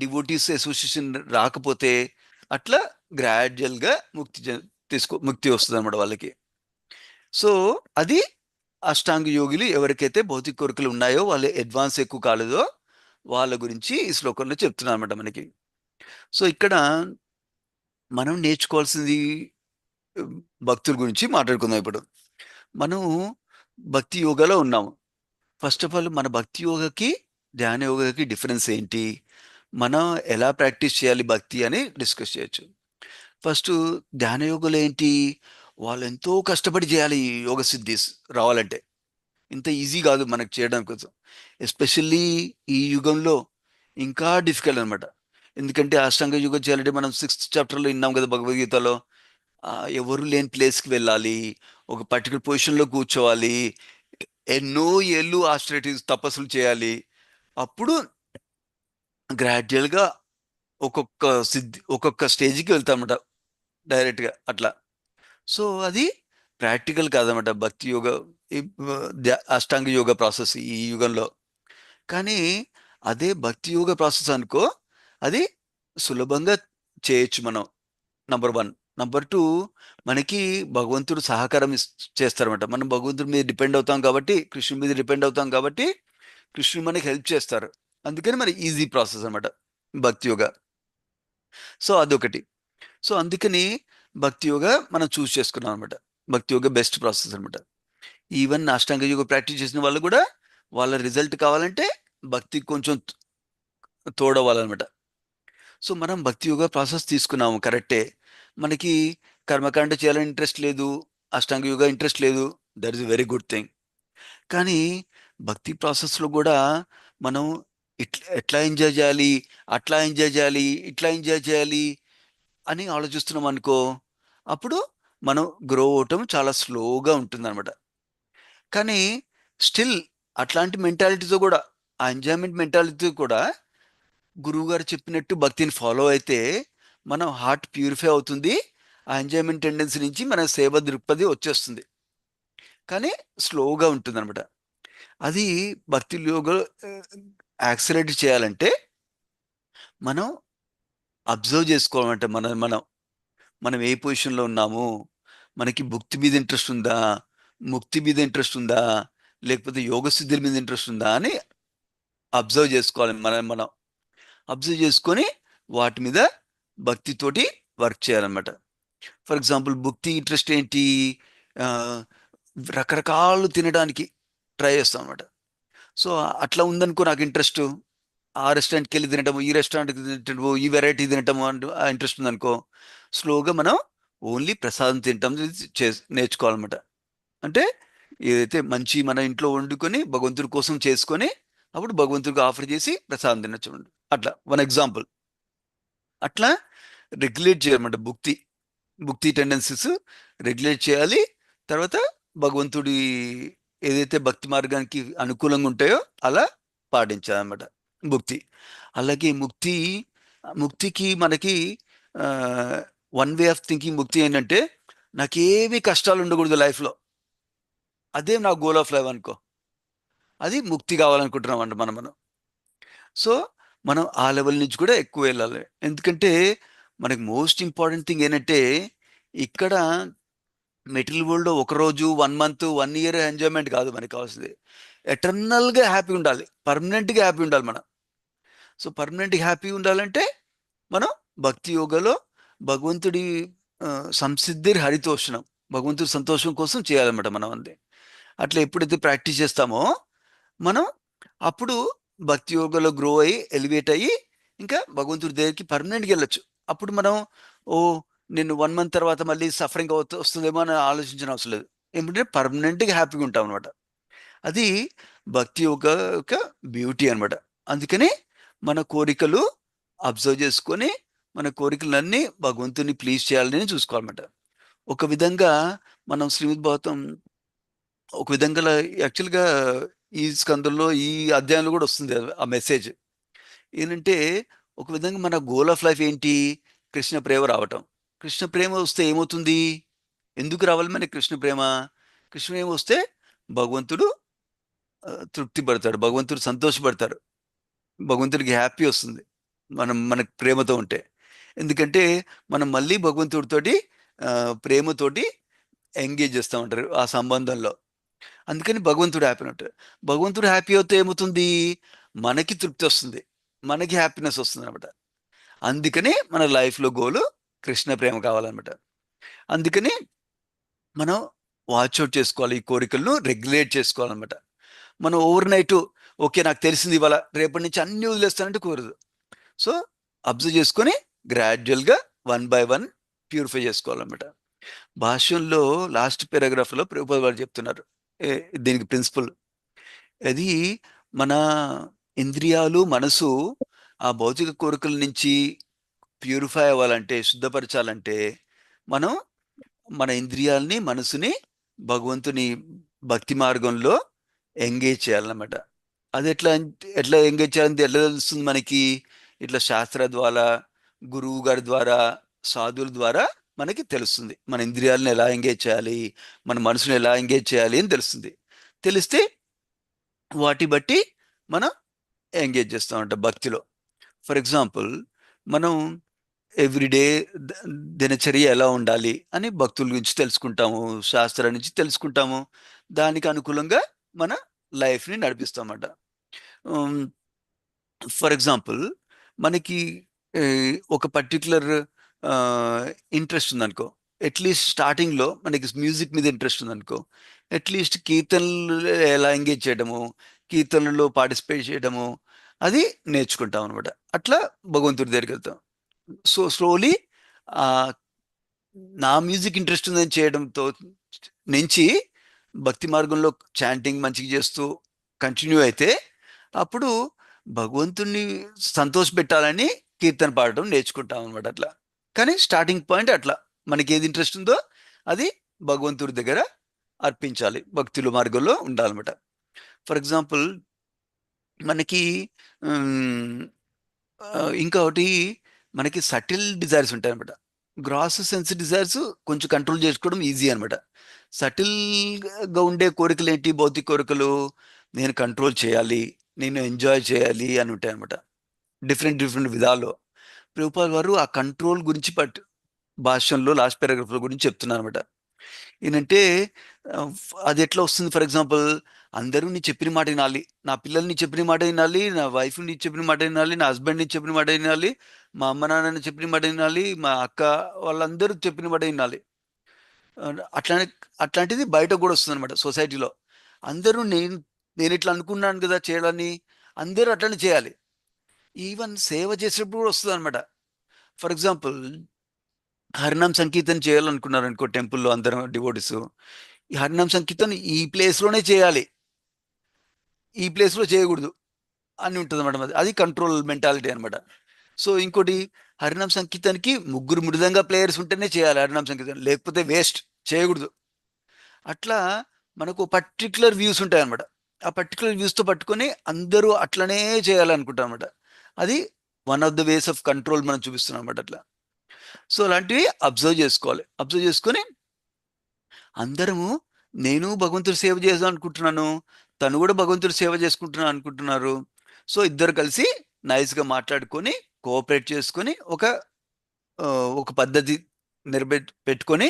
డివోటీస్ అసోసియేషన్ రాకపోతే, అట్లా గ్రాడ్యువల్గా ముక్తి వస్తుంది అన్నమాట వాళ్ళకి. సో అది అష్టాంగ యోగులు ఎవరికైతే భౌతిక కోరికలు ఉన్నాయో, వాళ్ళు అడ్వాన్స్ ఎక్కువ కాలేదో వాళ్ళ గురించి ఈ శ్లోకంలో చెప్తున్నారు అనమాట మనకి. సో ఇక్కడ మనం నేర్చుకోవాల్సింది భక్తుల గురించి మాట్లాడుకుందాం. ఇప్పుడు మనం భక్తి యోగాలో ఉన్నాము. ఫస్ట్ ఆఫ్ ఆల్ మన భక్తి యోగకి ధ్యాన యోగకి డిఫరెన్స్ ఏంటి, మనం ఎలా ప్రాక్టీస్ చేయాలి భక్తి అని డిస్కస్ చేయొచ్చు. ఫస్ట్ ధ్యాన యోగంలో ఏంటి, వాళ్ళు ఎంతో కష్టపడి చేయాలి ఈ యోగ సిద్ధి రావాలంటే. ఇంత ఈజీ కాదు మనకు చేయడం కోసం. ఎస్పెషల్లీ ఈ యుగంలో ఇంకా డిఫికల్ట్ అనమాట. ఎందుకంటే అష్టాంగ యోగం చేయాలంటే మనం 6th చాప్టర్లో విన్నాం కదా భగవద్గీతలో, ఎవరు లేని ప్లేస్కి వెళ్ళాలి, ఒక పర్టికులర్ పొజిషన్లో కూర్చోవాలి, ఎన్నో ఏళ్ళు ఆస్ట్రేటివ్ తపస్సులు చేయాలి, అప్పుడు గ్రాడ్యువల్గా ఒక్కొక్క స్టేజ్కి వెళ్తామన్నమాట డైరెక్ట్గా అట్లా. సో అది ప్రాక్టికల్ కాదన్నమాట భక్తి యోగ, అష్టాంగ యోగ ప్రాసెస్ ఈ యుగంలో. కానీ అదే భక్తి యోగ ప్రాసెస్ అనుకో, అది సులభంగా చేయొచ్చు మనం, నంబర్ 1. నంబర్ 2, మనకి భగవంతుడు సహకారం చేస్తారన్నమాట. మనం భగవంతుడి మీద డిపెండ్ అవుతాం కాబట్టి, కృష్ణుడి మీద డిపెండ్ అవుతాం కాబట్టి కృష్ణుడు మనకి హెల్ప్ చేస్తారు. అందుకని మరి ఈజీ ప్రాసెస్ అనమాట భక్తి యోగ. సో అదొకటి. సో అందుకని భక్తి యోగ మనం చూస్ చేసుకున్నాం అనమాట. భక్తి యోగ బెస్ట్ ప్రాసెస్ అనమాట. ఈవెన్ అష్టాంగ యోగ ప్రాక్టీస్ చేసిన వాళ్ళు కూడా వాళ్ళ రిజల్ట్ కావాలంటే భక్తి కొంచెం తోడవ్వాలన్నమాట. సో మనం భక్తి యోగ ప్రాసెస్ తీసుకున్నాము కరెక్టే. మనకి కర్మకాండ చేయాలని ఇంట్రెస్ట్ లేదు, అష్టాంగ యోగ ఇంట్రెస్ట్ లేదు, that is very good thing. కానీ భక్తి ప్రాసెస్లో కూడా మనం ఎట్లా ఎంజాయ్ చేయాలి, అట్లా ఎంజాయ్ చేయాలి, ఇట్లా ఎంజాయ్ చేయాలి అని ఆలోచిస్తున్నాం అనుకో, అప్పుడు మనం గ్రో అవటం చాలా స్లోగా ఉంటుంది అనమాట. కానీ స్టిల్ అట్లాంటి మెంటాలిటీతో కూడా, ఆ ఎంజాయ్మెంట్ మెంటాలిటీతో కూడా గురువు గారు చెప్పినట్టు భక్తిని ఫాలో అయితే మనం హార్ట్ ప్యూరిఫై అవుతుంది, ఆ ఎంజాయ్మెంట్ టెండెన్సీ నుంచి మన సేవ దృక్పథి వచ్చేస్తుంది. కానీ స్లోగా ఉంటుంది అనమాట. అది భక్తి యోగ యాక్సిలరేట్ చేయాలంటే మనం అబ్జర్వ్ చేసుకోవాలంటే మనం ఏ పొజిషన్లో ఉన్నాము, మనకి భక్తి మీద ఇంట్రెస్ట్ ఉందా, ముక్తి మీద ఇంట్రెస్ట్ ఉందా, లేకపోతే యోగ సిద్ధుల మీద ఇంట్రెస్ట్ ఉందా అని అబ్జర్వ్ చేసుకోవాలి. మనం అబ్జర్వ్ చేసుకొని వాటి మీద భక్తితోటి వర్క్ చేయాలన్నమాట. ఫర్ ఎగ్జాంపుల్ భక్తి ఇంట్రెస్ట్ ఏంటి, రకరకాలు తినడానికి ట్రై చేస్తాం అనమాట. సో అట్లా ఉందనుకో నాకు ఇంట్రెస్ట్, ఆ రెస్టారెంట్కి వెళ్ళి తినటము, ఈ రెస్టారెంట్కి తినటము, ఈ వెరైటీ తినటము అంటూ ఆ ఇంట్రెస్ట్ ఉందనుకో, స్లోగా మనం ఓన్లీ ప్రసాదం తినటం నేర్చుకోవాలన్నమాట. అంటే ఏదైతే మంచి మన ఇంట్లో వండుకొని భగవంతుడి కోసం చేసుకొని అప్పుడు భగవంతుడికి ఆఫర్ చేసి ప్రసాదం తినచ్చు. అట్లా 1 ఎగ్జాంపుల్. అట్లా రెగ్యులేట్ చేయాలన్నమాట. భుక్తి టెండెన్సీస్ రెగ్యులేట్ చేయాలి. తర్వాత భగవంతుడి ఏదైతే భక్తి మార్గానికి అనుకూలంగా ఉంటాయో అలా పాటించాలన్నమాట భుక్తి. అలాగే ముక్తికి మనకి 1 వే ఆఫ్ థింకింగ్ ముక్తి ఏంటంటే, నాకేమీ కష్టాలు ఉండకూడదు లైఫ్లో, అదే నా గోల్ ఆఫ్ లైఫ్ అనుకో, అది ముక్తి కావాలనుకుంటున్నాం అంట మనం. సో మనం ఆ లెవెల్ నుంచి కూడా ఎక్కువ వెళ్ళాలి. ఎందుకంటే మనకి మోస్ట్ ఇంపార్టెంట్ థింగ్ ఏంటంటే, ఇక్కడ మెటీరియల్ వరల్డ్లో ఒకరోజు, 1 మంత్, 1 ఇయర్ ఎంజాయ్మెంట్ కాదు మనకి కావాల్సింది. ఎటర్నల్గా హ్యాపీ ఉండాలి, పర్మనెంట్గా హ్యాపీ ఉండాలి మనం. సో పర్మనెంట్గా హ్యాపీ ఉండాలంటే మనం భక్తి యోగలో భగవంతుడి సంసిద్ధిర్ హరితోషణం, భగవంతుడి సంతోషం కోసం చేయాలన్నమాట మనం అంతే. అట్లా ఎప్పుడైతే ప్రాక్టీస్ చేస్తామో మనం అప్పుడు భక్తి యోగలో గ్రో అయ్యి ఎలివేట్ అయ్యి ఇంకా భగవంతుడి దగ్గరికి పర్మనెంట్గా వెళ్ళొచ్చు. అప్పుడు మనం నేను 1 మంత్ తర్వాత మళ్ళీ సఫరింగ్ వస్తుందేమో అని ఆలోచించిన అవసరం లేదు. ఏమంటే పర్మనెంట్‌గా హ్యాపీగా ఉంటాం అనమాట. అది భక్తి యొక్క బ్యూటీ అనమాట. అందుకని మన కోరికలు అబ్జర్వ్ చేసుకొని, మన కోరికలన్నీ భగవంతుని ప్లీజ్ చేయాలని చూసుకోవాలన్నమాట. ఒక విధంగా మనం శ్రీమద్ భాగవతం ఒక విధంగా యాక్చువల్‌గా ఈ స్కందంలో, ఈ అధ్యాయంలో కూడా వస్తుంది ఆ మెసేజ్. ఏంటంటే ఒక విధంగా మన గోల్ ఆఫ్ లైఫ్ ఏంటి? కృష్ణ ప్రేమ రావటం. కృష్ణ ప్రేమ వస్తే ఏమవుతుంది? ఎందుకు రావాలి మనకి కృష్ణ ప్రేమ? కృష్ణ ప్రేమ వస్తే భగవంతుడు తృప్తి పడతాడు. భగవంతుడు సంతోషపడతారు. భగవంతుడికి హ్యాపీ వస్తుంది. మనకు ప్రేమతో ఉంటే. ఎందుకంటే మనం మళ్ళీ భగవంతుడితోటి ప్రేమతోటి ఎంగేజ్ చేస్తా ఉంటారు ఆ సంబంధంలో. అందుకని భగవంతుడు హ్యాపీ ఉంటాడు. భగవంతుడు హ్యాపీ అవుతే ఏమవుతుంది? మనకి తృప్తి వస్తుంది. మనకి హ్యాపీనెస్ వస్తుందనమాట. అందుకని మన లైఫ్‌లో గోలు కృష్ణ ప్రేమ కావాలనమాట. అందుకని మనం వాచ్ ఔట్ చేసుకోవాలి. ఈ కోరికలను రెగ్యులేట్ చేసుకోవాలనమాట. మనం ఓవర్ నైట్ ఓకే నాకు తెలిసింది ఇవాళ, రేపటి నుంచి అన్నీ వదిలేస్తానంటే కుదరదు. సో, అబ్జర్వ్ చేసుకొని గ్రాడ్యుయల్‌గా వన్ బై వన్ ప్యూరిఫై చేసుకోవాలనమాట. భాష్యంలో లాస్ట్ పారాగ్రాఫ్‌లో ప్రభుపాద వారు చెప్తున్నారు. ఎ దీనికి ప్రిన్సిపల్. అది మన ఇంద్రియాలు, మనసు ఆ భౌతిక కోరికల నుంచి ప్యూరిఫై అవ్వాలంటే, శుద్ధపరచాలంటే, మనం మన ఇంద్రియాలని, మనసుని భగవంతుని భక్తి మార్గంలో ఎంగేజ్ చేయాలన్నమాట. అది ఎట్లా ఎంగేజ్ చేయాలంటే ఎట్లా తెలుస్తుంది మనకి? ఇట్లా శాస్త్ర ద్వారా, గురువు గారి ద్వారా, సాధువుల ద్వారా మనకి తెలుస్తుంది. మన ఇంద్రియాలను ఎలా ఎంగేజ్ చేయాలి, మన మనసుని ఎలా ఎంగేజ్ చేయాలి అని తెలుస్తుంది. తెలిస్తే వాటి బట్టి మనం ఎంగేజ్ చేస్తూ ఉంటాం భక్తిలో. ఫర్ ఎగ్జాంపుల్, మనం ఎవ్రీడే దినచర్య ఎలా ఉండాలి అని భక్తుల గురించి తెలుసుకుంటాము, శాస్త్రాల నుంచి తెలుసుకుంటాము. దానికి అనుకూలంగా మన లైఫ్ని నడిపిస్తామన్నమాట. ఫర్ ఎగ్జాంపుల్, మనకి ఒక పర్టిక్యులర్ ఇంట్రెస్ట్ ఉందనుకో. అట్లీస్ట్ స్టార్టింగ్లో మనకి మ్యూజిక్ మీద ఇంట్రెస్ట్ ఉందనుకో, అట్లీస్ట్ కీర్తనలు ఎలా ఎంగేజ్ చేయడము, కీర్తనలో పార్టిసిపేట్ చేయడము, అది నేర్చుకుంటాం అనమాట. అట్లా భగవంతుడి దగ్గరికి వెళ్తాం. సో స్లోలీ నా మ్యూజిక్ ఇంట్రెస్ట్ ఉందని చేయడంతో నుంచి భక్తి మార్గంలో చాంటింగ్ మంచిగా చేస్తూ కంటిన్యూ అయితే, అప్పుడు భగవంతుణ్ణి సంతోషపెట్టాలని కీర్తన పాడటం నేర్చుకుంటాం అనమాట. అట్లా కానీ స్టార్టింగ్ పాయింట్ అట్లా మనకి ఏది ఇంట్రెస్ట్ ఉందో అది భగవంతుడి దగ్గర అర్పించాలి, భక్తుల మార్గంలో ఉండాలన్నమాట. ఫర్ ఎగ్జాంపుల్, మనకి ఇంకొకటి, మనకి సటిల్ డిజైర్స్ ఉంటాయి అనమాట. గ్రాస్ సెన్స్ డిజైర్స్ కొంచెం కంట్రోల్ చేసుకోవడం ఈజీ అనమాట. సటిల్గా ఉండే కోరికలు ఏంటి? భౌతిక కోరికలు నేను కంట్రోల్ చేయాలి, నేను ఎంజాయ్ చేయాలి అని ఉంటాయి అనమాట. డిఫరెంట్ డిఫరెంట్ విధాల్లో ప్రభుపాల్ వారు ఆ కంట్రోల్ గురించి భాష్యంలో లాస్ట్ పారాగ్రాఫ్లో గురించి చెప్తున్నారు అనమాట. ఏంటంటే అది ఎట్లా వస్తుంది? ఫర్ ఎగ్జాంపుల్, అందరూ నీ చెప్పిన మాట వినాలి, నా పిల్లలు నీ చెప్పిన మాట వినాలి, నా వైఫ్ నీ చెప్పిన మాట వినాలి, నా హస్బెండ్ నీ చెప్పిన మాట వినాలి, మా అమ్మ నాన్న చెప్పిన మాట వినాలి, మా అక్క వాళ్ళందరూ చెప్పిన మాట వినాలి. అట్లానే అట్లాంటిది బయట కూడా వస్తుంది అనమాట. సొసైటీలో అందరూ నేను ఇట్లా అనుకున్నాను కదా చేయాలని, అందరూ అట్లనే చేయాలి. ఈవెన్ సేవ చేసేటప్పుడు కూడా వస్తుంది అనమాట. ఫర్ ఎగ్జాంపుల్, హరినామ్ సంకీర్తన చేయాలనుకున్నారు అనుకో టెంపుల్లో అందరం డివోటీస్, ఈ హరినామ్ సంకీర్తన ఈ ప్లేస్లోనే చేయాలి, ఈ ప్లేస్లో చేయకూడదు అని ఉంటుంది అనమాట. అది కంట్రోల్ మెంటాలిటీ అనమాట. సో ఇంకోటి, హరినామ్ సంకీర్తనకి ముగ్గురు మృదంగా ప్లేయర్స్ ఉంటేనే చేయాలి హరినామ్ సంకీర్తన, లేకపోతే వేస్ట్, చేయకూడదు. అట్లా మనకు పర్టికులర్ వ్యూస్ ఉంటాయి అనమాట. ఆ పర్టికులర్ వ్యూస్తో పట్టుకొని అందరూ అట్లనే చేయాలనుకుంటాం అనమాట. అది one of the ways of control మనం చూపిస్తున్నాం అనమాట. అట్లా సో అలాంటివి అబ్జర్వ్ చేసుకోవాలి. అబ్జర్వ్ చేసుకొని అందరము, నేను భగవంతుడి సేవ చేద్దాం అనుకుంటున్నాను, తను కూడా భగవంతుడి సేవ చేసుకుంటున్నాను అనుకుంటున్నారు. సో ఇద్దరు కలిసి నైస్గా మాట్లాడుకొని, కోఆపరేట్ చేసుకొని ఒక పద్ధతి పెట్టుకొని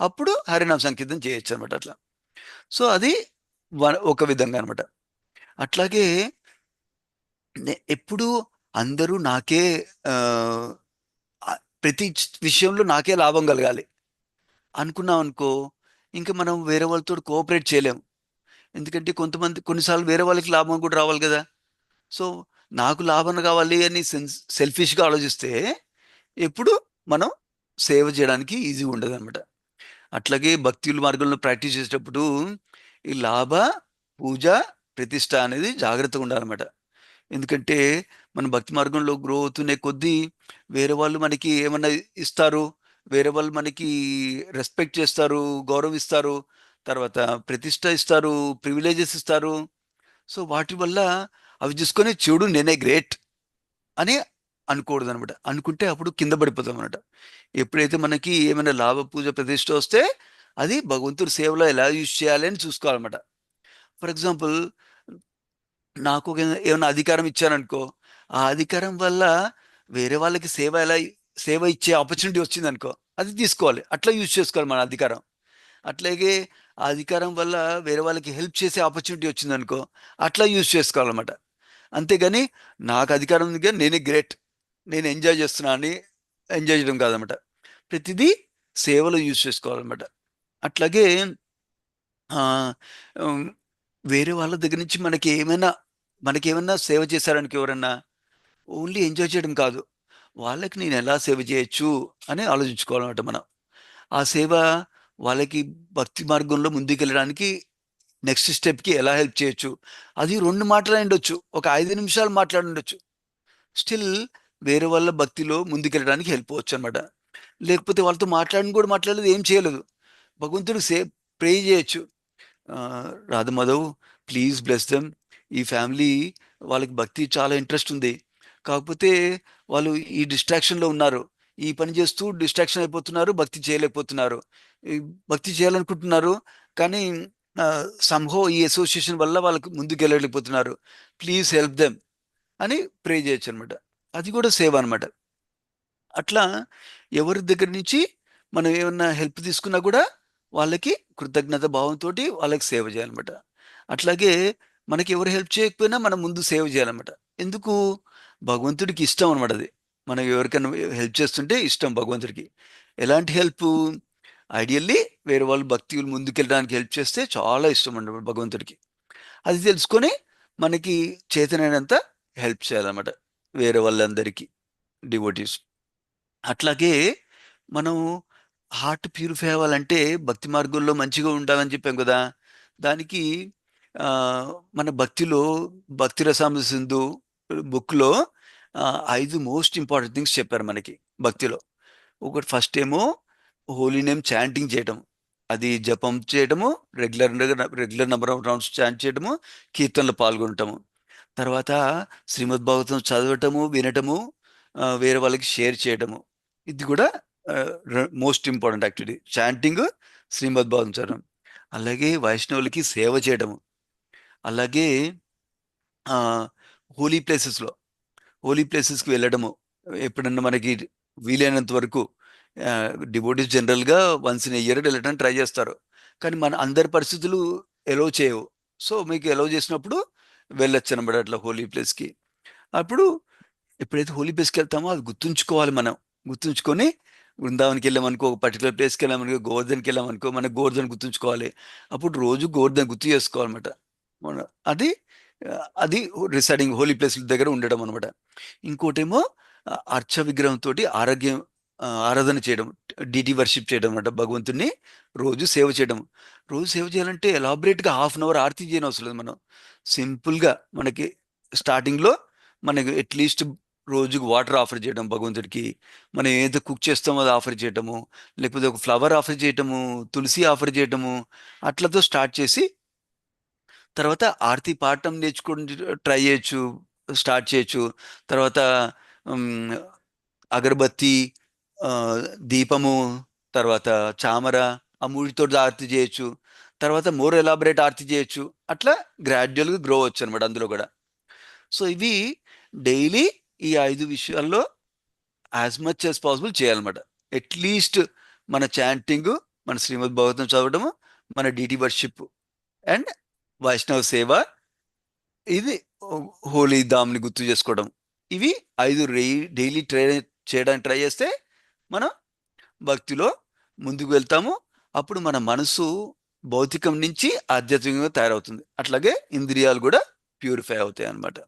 అప్పుడు హరినామ సంకీర్తన చేయొచ్చు అనమాట. అట్లా సో అది ఒక విధంగా అనమాట. అట్లాగే ఎప్పుడు అందరూ నాకే ప్రతి విషయంలో నాకే లాభం కలగాలి అనుకున్నాం అనుకో, ఇంకా మనం వేరే వాళ్ళతో కోఆపరేట్ చేయలేము. ఎందుకంటే కొన్నిసార్లు వేరే వాళ్ళకి లాభం కూడా రావాలి కదా. సో నాకు లాభం కావాలి అని సెల్ఫిష్గా ఆలోచిస్తే ఎప్పుడు మనం సేవ చేయడానికి ఈజీగా ఉండదన్నమాట. అట్లాగే భక్తుల మార్గంలో ప్రాక్టీస్ చేసేటప్పుడు ఈ లాభ, పూజ, ప్రతిష్ట అనేది జాగ్రత్తగా ఉండాలన్నమాట. ఎందుకంటే మన భక్తి మార్గంలో గ్రో అవుతునే కొద్దీ వేరే వాళ్ళు మనకి ఏమన్నా ఇస్తారు, వేరే వాళ్ళు మనకి రెస్పెక్ట్ చేస్తారు, గౌరవిస్తారు, తర్వాత ప్రతిష్ట ఇస్తారు, ప్రివిలేజెస్ ఇస్తారు. సో వాటి వల్ల అవి చూసుకొని చూడు నేనే గ్రేట్ అని అనకూడదు అనమాట. అనుకుంటే అప్పుడు కింద పడిపోతాం అనమాట. ఎప్పుడైతే మనకి ఏమైనా లాభ పూజ ప్రతిష్ట వస్తే అది భగవంతుడి సేవలో ఎలా యూజ్ చేయాలి అని చూసుకోవాలన్నమాట. ఫర్ ఎగ్జాంపుల్, నాకు ఏమైనా అధికారం ఇచ్చారనుకో, ఆ అధికారం వల్ల వేరే వాళ్ళకి సేవ ఇచ్చే ఆపర్చునిటీ వచ్చిందనుకో, అది తీసుకోవాలి. అట్లా యూజ్ చేసుకోవాలి మన అధికారం. అట్లాగే ఆ అధికారం వల్ల వేరే వాళ్ళకి హెల్ప్ చేసే ఆపర్చునిటీ వచ్చిందనుకో, అట్లా యూజ్ చేసుకోవాలన్నమాట. అంతేగాని నాకు అధికారం ఉంది కానీ నేనే గ్రేట్, నేను ఎంజాయ్ చేస్తున్నా అని ఎంజాయ్ చేయడం కాదనమాట. ప్రతిదీ సేవలో యూజ్ చేసుకోవాలన్నమాట. అట్లాగే ఆ, ఉమ్, వేరే వాళ్ళ దగ్గర నుంచి మనకేమైనా సేవ చేశారనుకో ఎవరన్నా, ఓన్లీ ఎంజాయ్ చేయడం కాదు, వాళ్ళకి నేను ఎలా సేవ చేయొచ్చు అని ఆలోచించుకోవాలన్నమాట మనం. ఆ సేవ వాళ్ళకి భక్తి మార్గంలో ముందుకెళ్ళడానికి నెక్స్ట్ స్టెప్కి ఎలా హెల్ప్ చేయొచ్చు. అది 2 మాటలు ఉండొచ్చు, ఒక 5 నిమిషాలు మాట్లాడుండొచ్చు, స్టిల్ వేరే వాళ్ళ భక్తిలో ముందుకెళ్ళడానికి హెల్ప్ అవ్వచ్చు అనమాట. లేకపోతే వాళ్ళతో మాట్లాడలేదు, ఏం చేయలేదు, భగవంతుడికి ప్రే చేయొచ్చు. రాధమాధవ్, ప్లీజ్ బ్లెస్ దెమ్. ఈ ఫ్యామిలీ వాళ్ళకి భక్తి చాలా ఇంట్రెస్ట్ ఉంది, కాకపోతే వాళ్ళు ఈ డిస్ట్రాక్షన్లో ఉన్నారు, ఈ పని చేస్తూ డిస్ట్రాక్షన్ అయిపోతున్నారు, భక్తి చేయలేకపోతున్నారు. ఈ భక్తి చేయాలనుకుంటున్నారు కానీ సంహో ఈ అసోసియేషన్ వల్ల వాళ్ళకి ముందుకు వెళ్ళలేకపోతున్నారు, ప్లీజ్ హెల్ప్ దెమ్ అని ప్రే చేయొచ్చు అనమాట. అది కూడా సేవ అనమాట. అట్లా ఎవరి దగ్గర నుంచి మనం ఏమన్నా హెల్ప్ తీసుకున్నా కూడా వాళ్ళకి కృతజ్ఞత భావంతో వాళ్ళకి సేవ చేయాలన్నమాట. అట్లాగే మనకి ఎవరు హెల్ప్ చేయకపోయినా మనం ముందు సేవ చేయాలన్నమాట. ఎందుకు? భగవంతుడికి ఇష్టం అనమాట అది. మనం ఎవరికైనా హెల్ప్ చేస్తుంటే ఇష్టం భగవంతుడికి. ఎలాంటి హెల్ప్? ఐడియల్లీ వేరే వాళ్ళు భక్తులు ముందుకెళ్ళడానికి హెల్ప్ చేస్తే చాలా ఇష్టం అన్నమాట భగవంతుడికి. అది తెలుసుకొని మనకి చేతనైనంత హెల్ప్ చేయాలన్నమాట వేరే వాళ్ళందరికీ, డివోటీస్. అట్లాగే మనం హార్ట్ ప్యూరిఫై అవ్వాలంటే భక్తి మార్గంలో మంచిగా ఉండాలని చెప్పాం కదా. దానికి ఆ, మన భక్తిలో భక్తి రసామృత సింధు బుక్లో 5 మోస్ట్ ఇంపార్టెంట్ థింగ్స్ చెప్పారు మనకి భక్తిలో. ఒకటి, ఫస్ట్ ఏమో హోలీ నేమ్ చాంటింగ్ చేయటం, అది జపం చేయటము, regular number of rounds chant చేయటము, కీర్తనలో పాల్గొనటము. తర్వాత శ్రీమద్ భాగవతం చదవటము, వినటము, వేరే వాళ్ళకి షేర్ చేయటము. ఇది కూడా మోస్ట్ ఇంపార్టెంట్ యాక్చువల్లీ, చాంటింగ్, శ్రీమద్ భాగవతం చదవడం. అలాగే వైష్ణవులకి సేవ చేయడము. అలాగే హోలీ ప్లేసెస్లో హోలీ ప్లేసెస్కి వెళ్ళడము. ఎప్పుడన్నా మనకి వీలైనంత వరకు డివోటీస్ జనరల్గా వన్స్ ఇన్ ఇయర్ వెళ్ళడానికి ట్రై చేస్తారు, కానీ మన అందరి పరిస్థితులు ఎలో చేయవు. సో మీకు ఎలో చేసినప్పుడు వెళ్ళొచ్చు అనమాట అట్లా హోలీ ప్లేస్కి. అప్పుడు ఎప్పుడైతే హోలీ ప్లేస్కి వెళ్తామో అది గుర్తుంచుకోవాలి మనం. గుర్తుంచుకొని బృందావన్కి వెళ్ళామనుకో, ఒక పర్టికులర్ ప్లేస్కి వెళ్ళామనుకో, గోవర్ధన్కి వెళ్ళామనుకో, మనకు గోవర్ధన్ గుర్తుంచుకోవాలి. అప్పుడు రోజు గోవర్ధన్ గుర్తు చేసుకోవాలన్నమాట. అది అది రిసైడింగ్ హోలీ ప్లేస్ దగ్గర ఉండడం అనమాట. ఇంకోటేమో అర్చ విగ్రహంతో ఆరాధన చేయడం, డిటి వర్షిప్ చేయడం అనమాట. భగవంతుడిని రోజు సేవ చేయడం. రోజు సేవ చేయాలంటే ఎలాబరేట్గా 1/2 అవర్ ఆరతి చేయని అవసరం లేదు. మనం సింపుల్గా మనకి స్టార్టింగ్లో మనకి అట్లీస్ట్ రోజుకు వాటర్ ఆఫర్ చేయడం భగవంతుడికి, మనం ఏదో కుక్ చేస్తామో అది ఆఫర్ చేయటము, లేకపోతే ఒక ఫ్లవర్ ఆఫర్ చేయటము, తులసి ఆఫర్ చేయటము, అట్లతో స్టార్ట్ చేసి తర్వాత ఆరతి పాడటం నేర్చుకుని ట్రై చేయొచ్చు, స్టార్ట్ చేయొచ్చు. తర్వాత అగరబత్తి, ఆ, దీపము, తర్వాత చామర, ఆ మూడితో ఆరతి చేయొచ్చు. తర్వాత మోర్ ఎలాబరేట్ ఆరతి చేయొచ్చు. అట్లా గ్రాడ్యువల్గా గ్రో అవచ్చు అనమాట అందులో కూడా. సో ఇవి డైలీ ఈ 5 విషయాల్లో యాజ్ మచ్ యాజ్ పాసిబుల్ చేయాలన్నమాట. అట్లీస్ట్ మన చాంటింగ్, మన శ్రీమద్ భాగవతం చదవడము, మన డిటి వర్షిప్ అండ్ వైష్ణవ సేవ, ఇది హోలీ ధామ్ని గుర్తు చేసుకోవడం. ఇవి 5 డైలీ చేయడానికి ట్రై చేస్తే మనం భక్తిలో ముందుకు వెళ్తాము. అప్పుడు మన మనసు భౌతికం నుంచి ఆధ్యాత్మికంగా తయారవుతుంది. అట్లాగే ఇంద్రియాలు కూడా ప్యూరిఫై అవుతాయి అన్నమాట.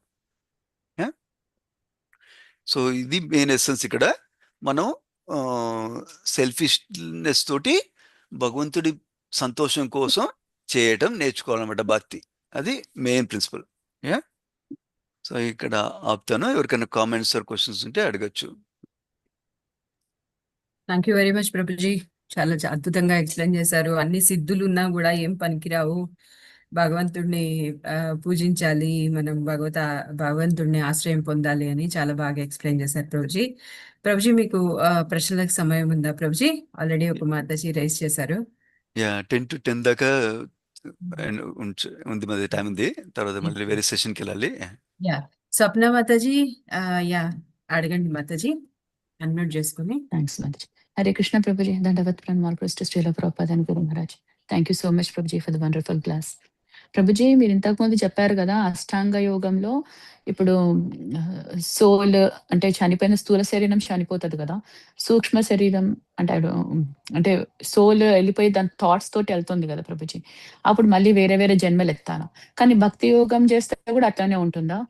సో ఇది మెయిన్ ఎసెన్స్. ఇక్కడ మనం సెల్ఫిష్నెస్ తోటి భగవంతుడి సంతోషం కోసం చేయటం నేర్చుకోవాలన్నమాట భక్తి. అది మెయిన్ ప్రిన్సిపల్. యా సో ఇక్కడ ఆపుతాను. ఎవరికైనా కామెంట్స్ ఆర్ క్వశ్చన్స్ ఉంటే అడగచ్చు. Thank you very much Prabhuji. చాలా అద్భుతంగా ఎక్స్ప్లెయిన్ చేశారు. అన్ని సిద్ధులు ఉన్నా కూడా ఏం పనికిరావు. భగవంతుడిని పూజించాలి, మనం భగవంతుడిని ఆశ్రయం పొందాలి అని చాలా బాగా ఎక్స్ప్లెయిన్ చేశారు ప్రభుజీ. ప్రభుజీ మీకు ప్రశ్నలకు సమయం ఉందా ప్రభుజీ? ఆల్రెడీ ఒక మాతాజీ రైస్ చేశారు. యా 10 to 10 దాకా ఉంది, మరి టైం ఉంది. తర్వాత మళ్ళీ వేరే సెషన్కి వెళ్ళాలి. యా స్వప్న మాతాజీ, యా అడగండి మాతాజీ, అన్మ్యూట్ చేసుకుని. థ్యాంక్స్ మాతాజీ. హరే కృష్ణ ప్రభుజీ. దండవత్ ప్రణామాలు Srila Prabhupada and Guru Maharaj. Thank you so much Prabhuji for the wonderful class. Prabhuji మీరు ఇంతకుముందు చెప్పారు కదా, అష్టాంగ యోగంలో ఇప్పుడు సోల్ అంటే చనిపోయిన స్థూల శరీరం చనిపోతుంది కదా, సూక్ష్మ శరీరం అంటే సోల్ వెళ్ళిపోయి దాని థాట్స్ తోటి వెళ్తుంది కదా ప్రభుజీ, అప్పుడు మళ్ళీ వేరే వేరే జన్మలు ఎత్తాను. కానీ భక్తి యోగం చేస్తే కూడా అట్లానే ఉంటుందా?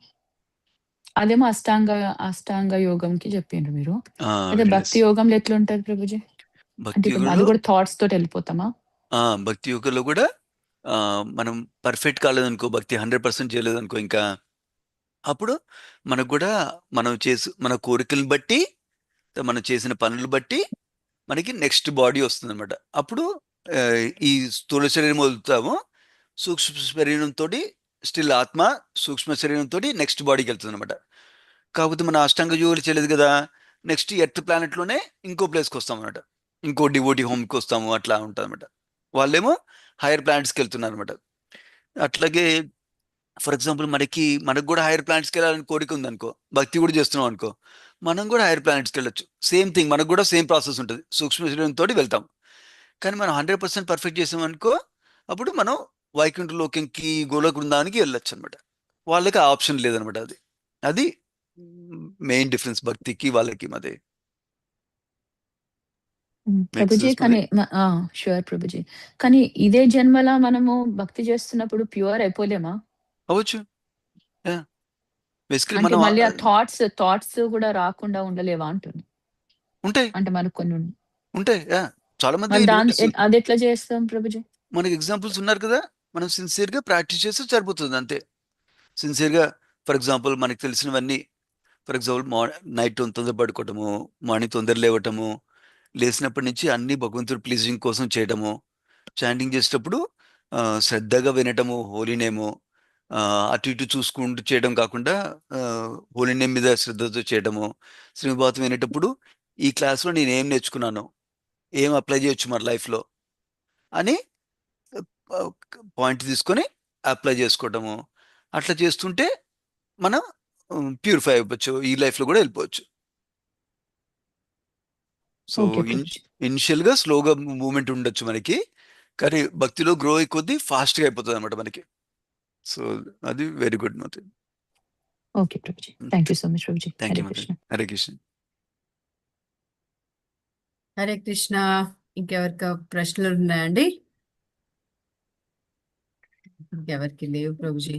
అదేమో అష్టాంగ యోగంకి చెప్పిండ్రు మీరు. అదే భక్తి యోగంలో ఎట్లా ఉంటది ప్రభుజీ? అంటే అది కూడా థాట్స్ తోటి వెళ్ళిపోతామా? భక్తి యోగంలో కూడా మనం పర్ఫెక్ట్ కాలేదనుకో, భక్తి 100% చేయలేదనుకో, ఇంకా అప్పుడు మనకు కూడా మన కోరికలను బట్టి, మనం చేసిన పనులు బట్టి మనకి నెక్స్ట్ బాడీ వస్తుంది అనమాట. అప్పుడు ఈ స్థూల శరీరం వదులుతాము, సూక్ష్మ శరీరంతో స్టిల్ ఆత్మ సూక్ష్మ శరీరంతో నెక్స్ట్ బాడీకి వెళ్తుంది అనమాట. కాకపోతే మన అష్టాంగ యోగులు చేయలేదు కదా, నెక్స్ట్ ఎర్త్ ప్లానెట్లోనే ఇంకో ప్లేస్కి వస్తాం అనమాట, ఇంకో డివోటీ హోమ్కి వస్తాము, అట్లా ఉంటుంది అనమాట. వాళ్ళేమో హైయర్ ప్లానెట్స్కి వెళ్తున్నారు అనమాట. అట్లాగే ఫర్ ఎగ్జాంపుల్ మనకు కూడా హైయర్ ప్లానెట్స్కి వెళ్ళాలని కోరిక ఉంది అనుకో, భక్తి కూడా చేస్తున్నాం అనుకో, మనం కూడా హైయర్ ప్లానెట్స్కి వెళ్ళొచ్చు. సేమ్ థింగ్, మనకు కూడా సేమ్ ప్రాసెస్ ఉంటుంది. సూక్ష్మ శరీరంతో వెళ్తాం, కానీ మనం 100% పర్ఫెక్ట్ చేసాం అనుకో, అప్పుడు మనం వైకుంఠ లోకంకి, గోలోక బృందానికి వెళ్ళొచ్చు అనమాట. వాళ్ళకి ఆ ఆప్షన్ లేదనమాట. అది మెయిన్ డిఫరెన్స్ భక్తికి వాళ్ళకి మధ్య. ప్రభుజీ కానీ షూర్ ప్రభుజీ, కానీ ఇదే జన్మలా మనము భక్తి చేస్తున్నప్పుడు ప్యూర్ అయిపోలేమా? అవ్వచ్చు. అంటే మళ్ళీ ఆ థాట్స్ కూడా రాకుండా ఉండలేవా అంటుంది. ఉంటాయి అంటే మనకు కొన్ని ఉంటాయి. చాలా మంది అది ఎట్లా చేస్తాం ప్రభుజీ? మనకి ఎగ్జాంపుల్స్ ఉన్నారు కదా, మనం సిన్సియర్గా ప్రాక్టీస్ చేస్తే సరిపోతుంది అంతే. సిన్సియర్గా ఫర్ ఎగ్జాంపుల్ మనకి తెలిసినవన్నీ, ఫర్ ఎగ్జాంపుల్ నైట్ తొందర పడుకోవటము, మార్నింగ్ తొందర లేవటము, లేచినప్పటి నుంచి అన్ని భగవంతుడు ప్లీజింగ్ కోసం చేయటము, చాంటింగ్ చేసేటప్పుడు శ్రద్ధగా వినటము, హోలీ నేము అటు ఇటు చూసుకుంటూ చేయడం కాకుండా హోలీ నేమ్ మీద శ్రద్ధతో చేయడము, శ్రీమద్భాగవతం వినేటప్పుడు ఈ క్లాస్లో నేను ఏం నేర్చుకున్నాను, ఏం అప్లై చేయొచ్చు మన లైఫ్లో అని పాయింట్ తీసుకొని అప్లై చేసుకోవటము, అట్లా చేస్తుంటే మనం ప్యూరిఫై అయిపోవచ్చు, ఈ లైఫ్లో కూడా వెళ్ళిపోవచ్చు. సో ఇనిషియల్గా స్లోగా మూమెంట్ ఉండొచ్చు మనకి, కానీ భక్తిలో గ్రో అయ్యే కొద్దీ ఫాస్ట్గా అయిపోతుంది అనమాట మనకి. సో అది very good Mata. Okay Prabhuji, thank you so much Prabhuji. Thank you మాత. హరే కృష్ణ. హరే కృష్ణ. ఇంకెవరికి ప్రశ్నలు ఉన్నాయండి? ఇంకెవరికి లేవు ప్రభుజీ.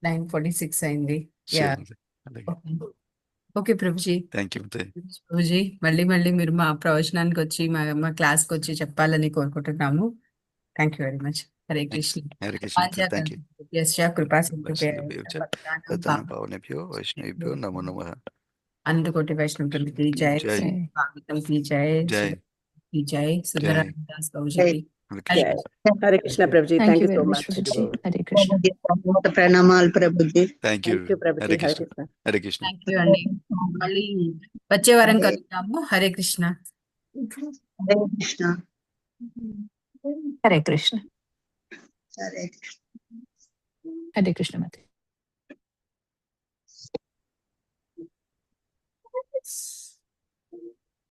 9:46 అయింది. Okay Prabhuji. Thank you Prabhuji, మళ్ళీ మీరు మా ప్రవచనానికి వచ్చి మా క్లాస్కి వచ్చి చెప్పాలని కోరుకుంటున్నాము. Thank you very much. Hare Krishna. Hare Krishna. Thank you. కృపా వైష్ణవేభ్యో నమో నమః. అందుకోటి వైష్ణవుకి జై, స్వాగతంకి జై, జై సుందరదాస్ ప్రభుజీకి. Hare Krishna Prabhuji. Thank you so much. Hare Krishna. ప్రణామాలు Prabhuji. Thank you. Hare Krishna. Hare Krishna. Thank you అండి. మళ్ళీ వచ్చే వారం కలుద్దాము. హరే కృష్ణ. హరే కృష్ణ. హరే కృష్ణ. హరే కృష్ణ. హరే కృష్ణ మాత.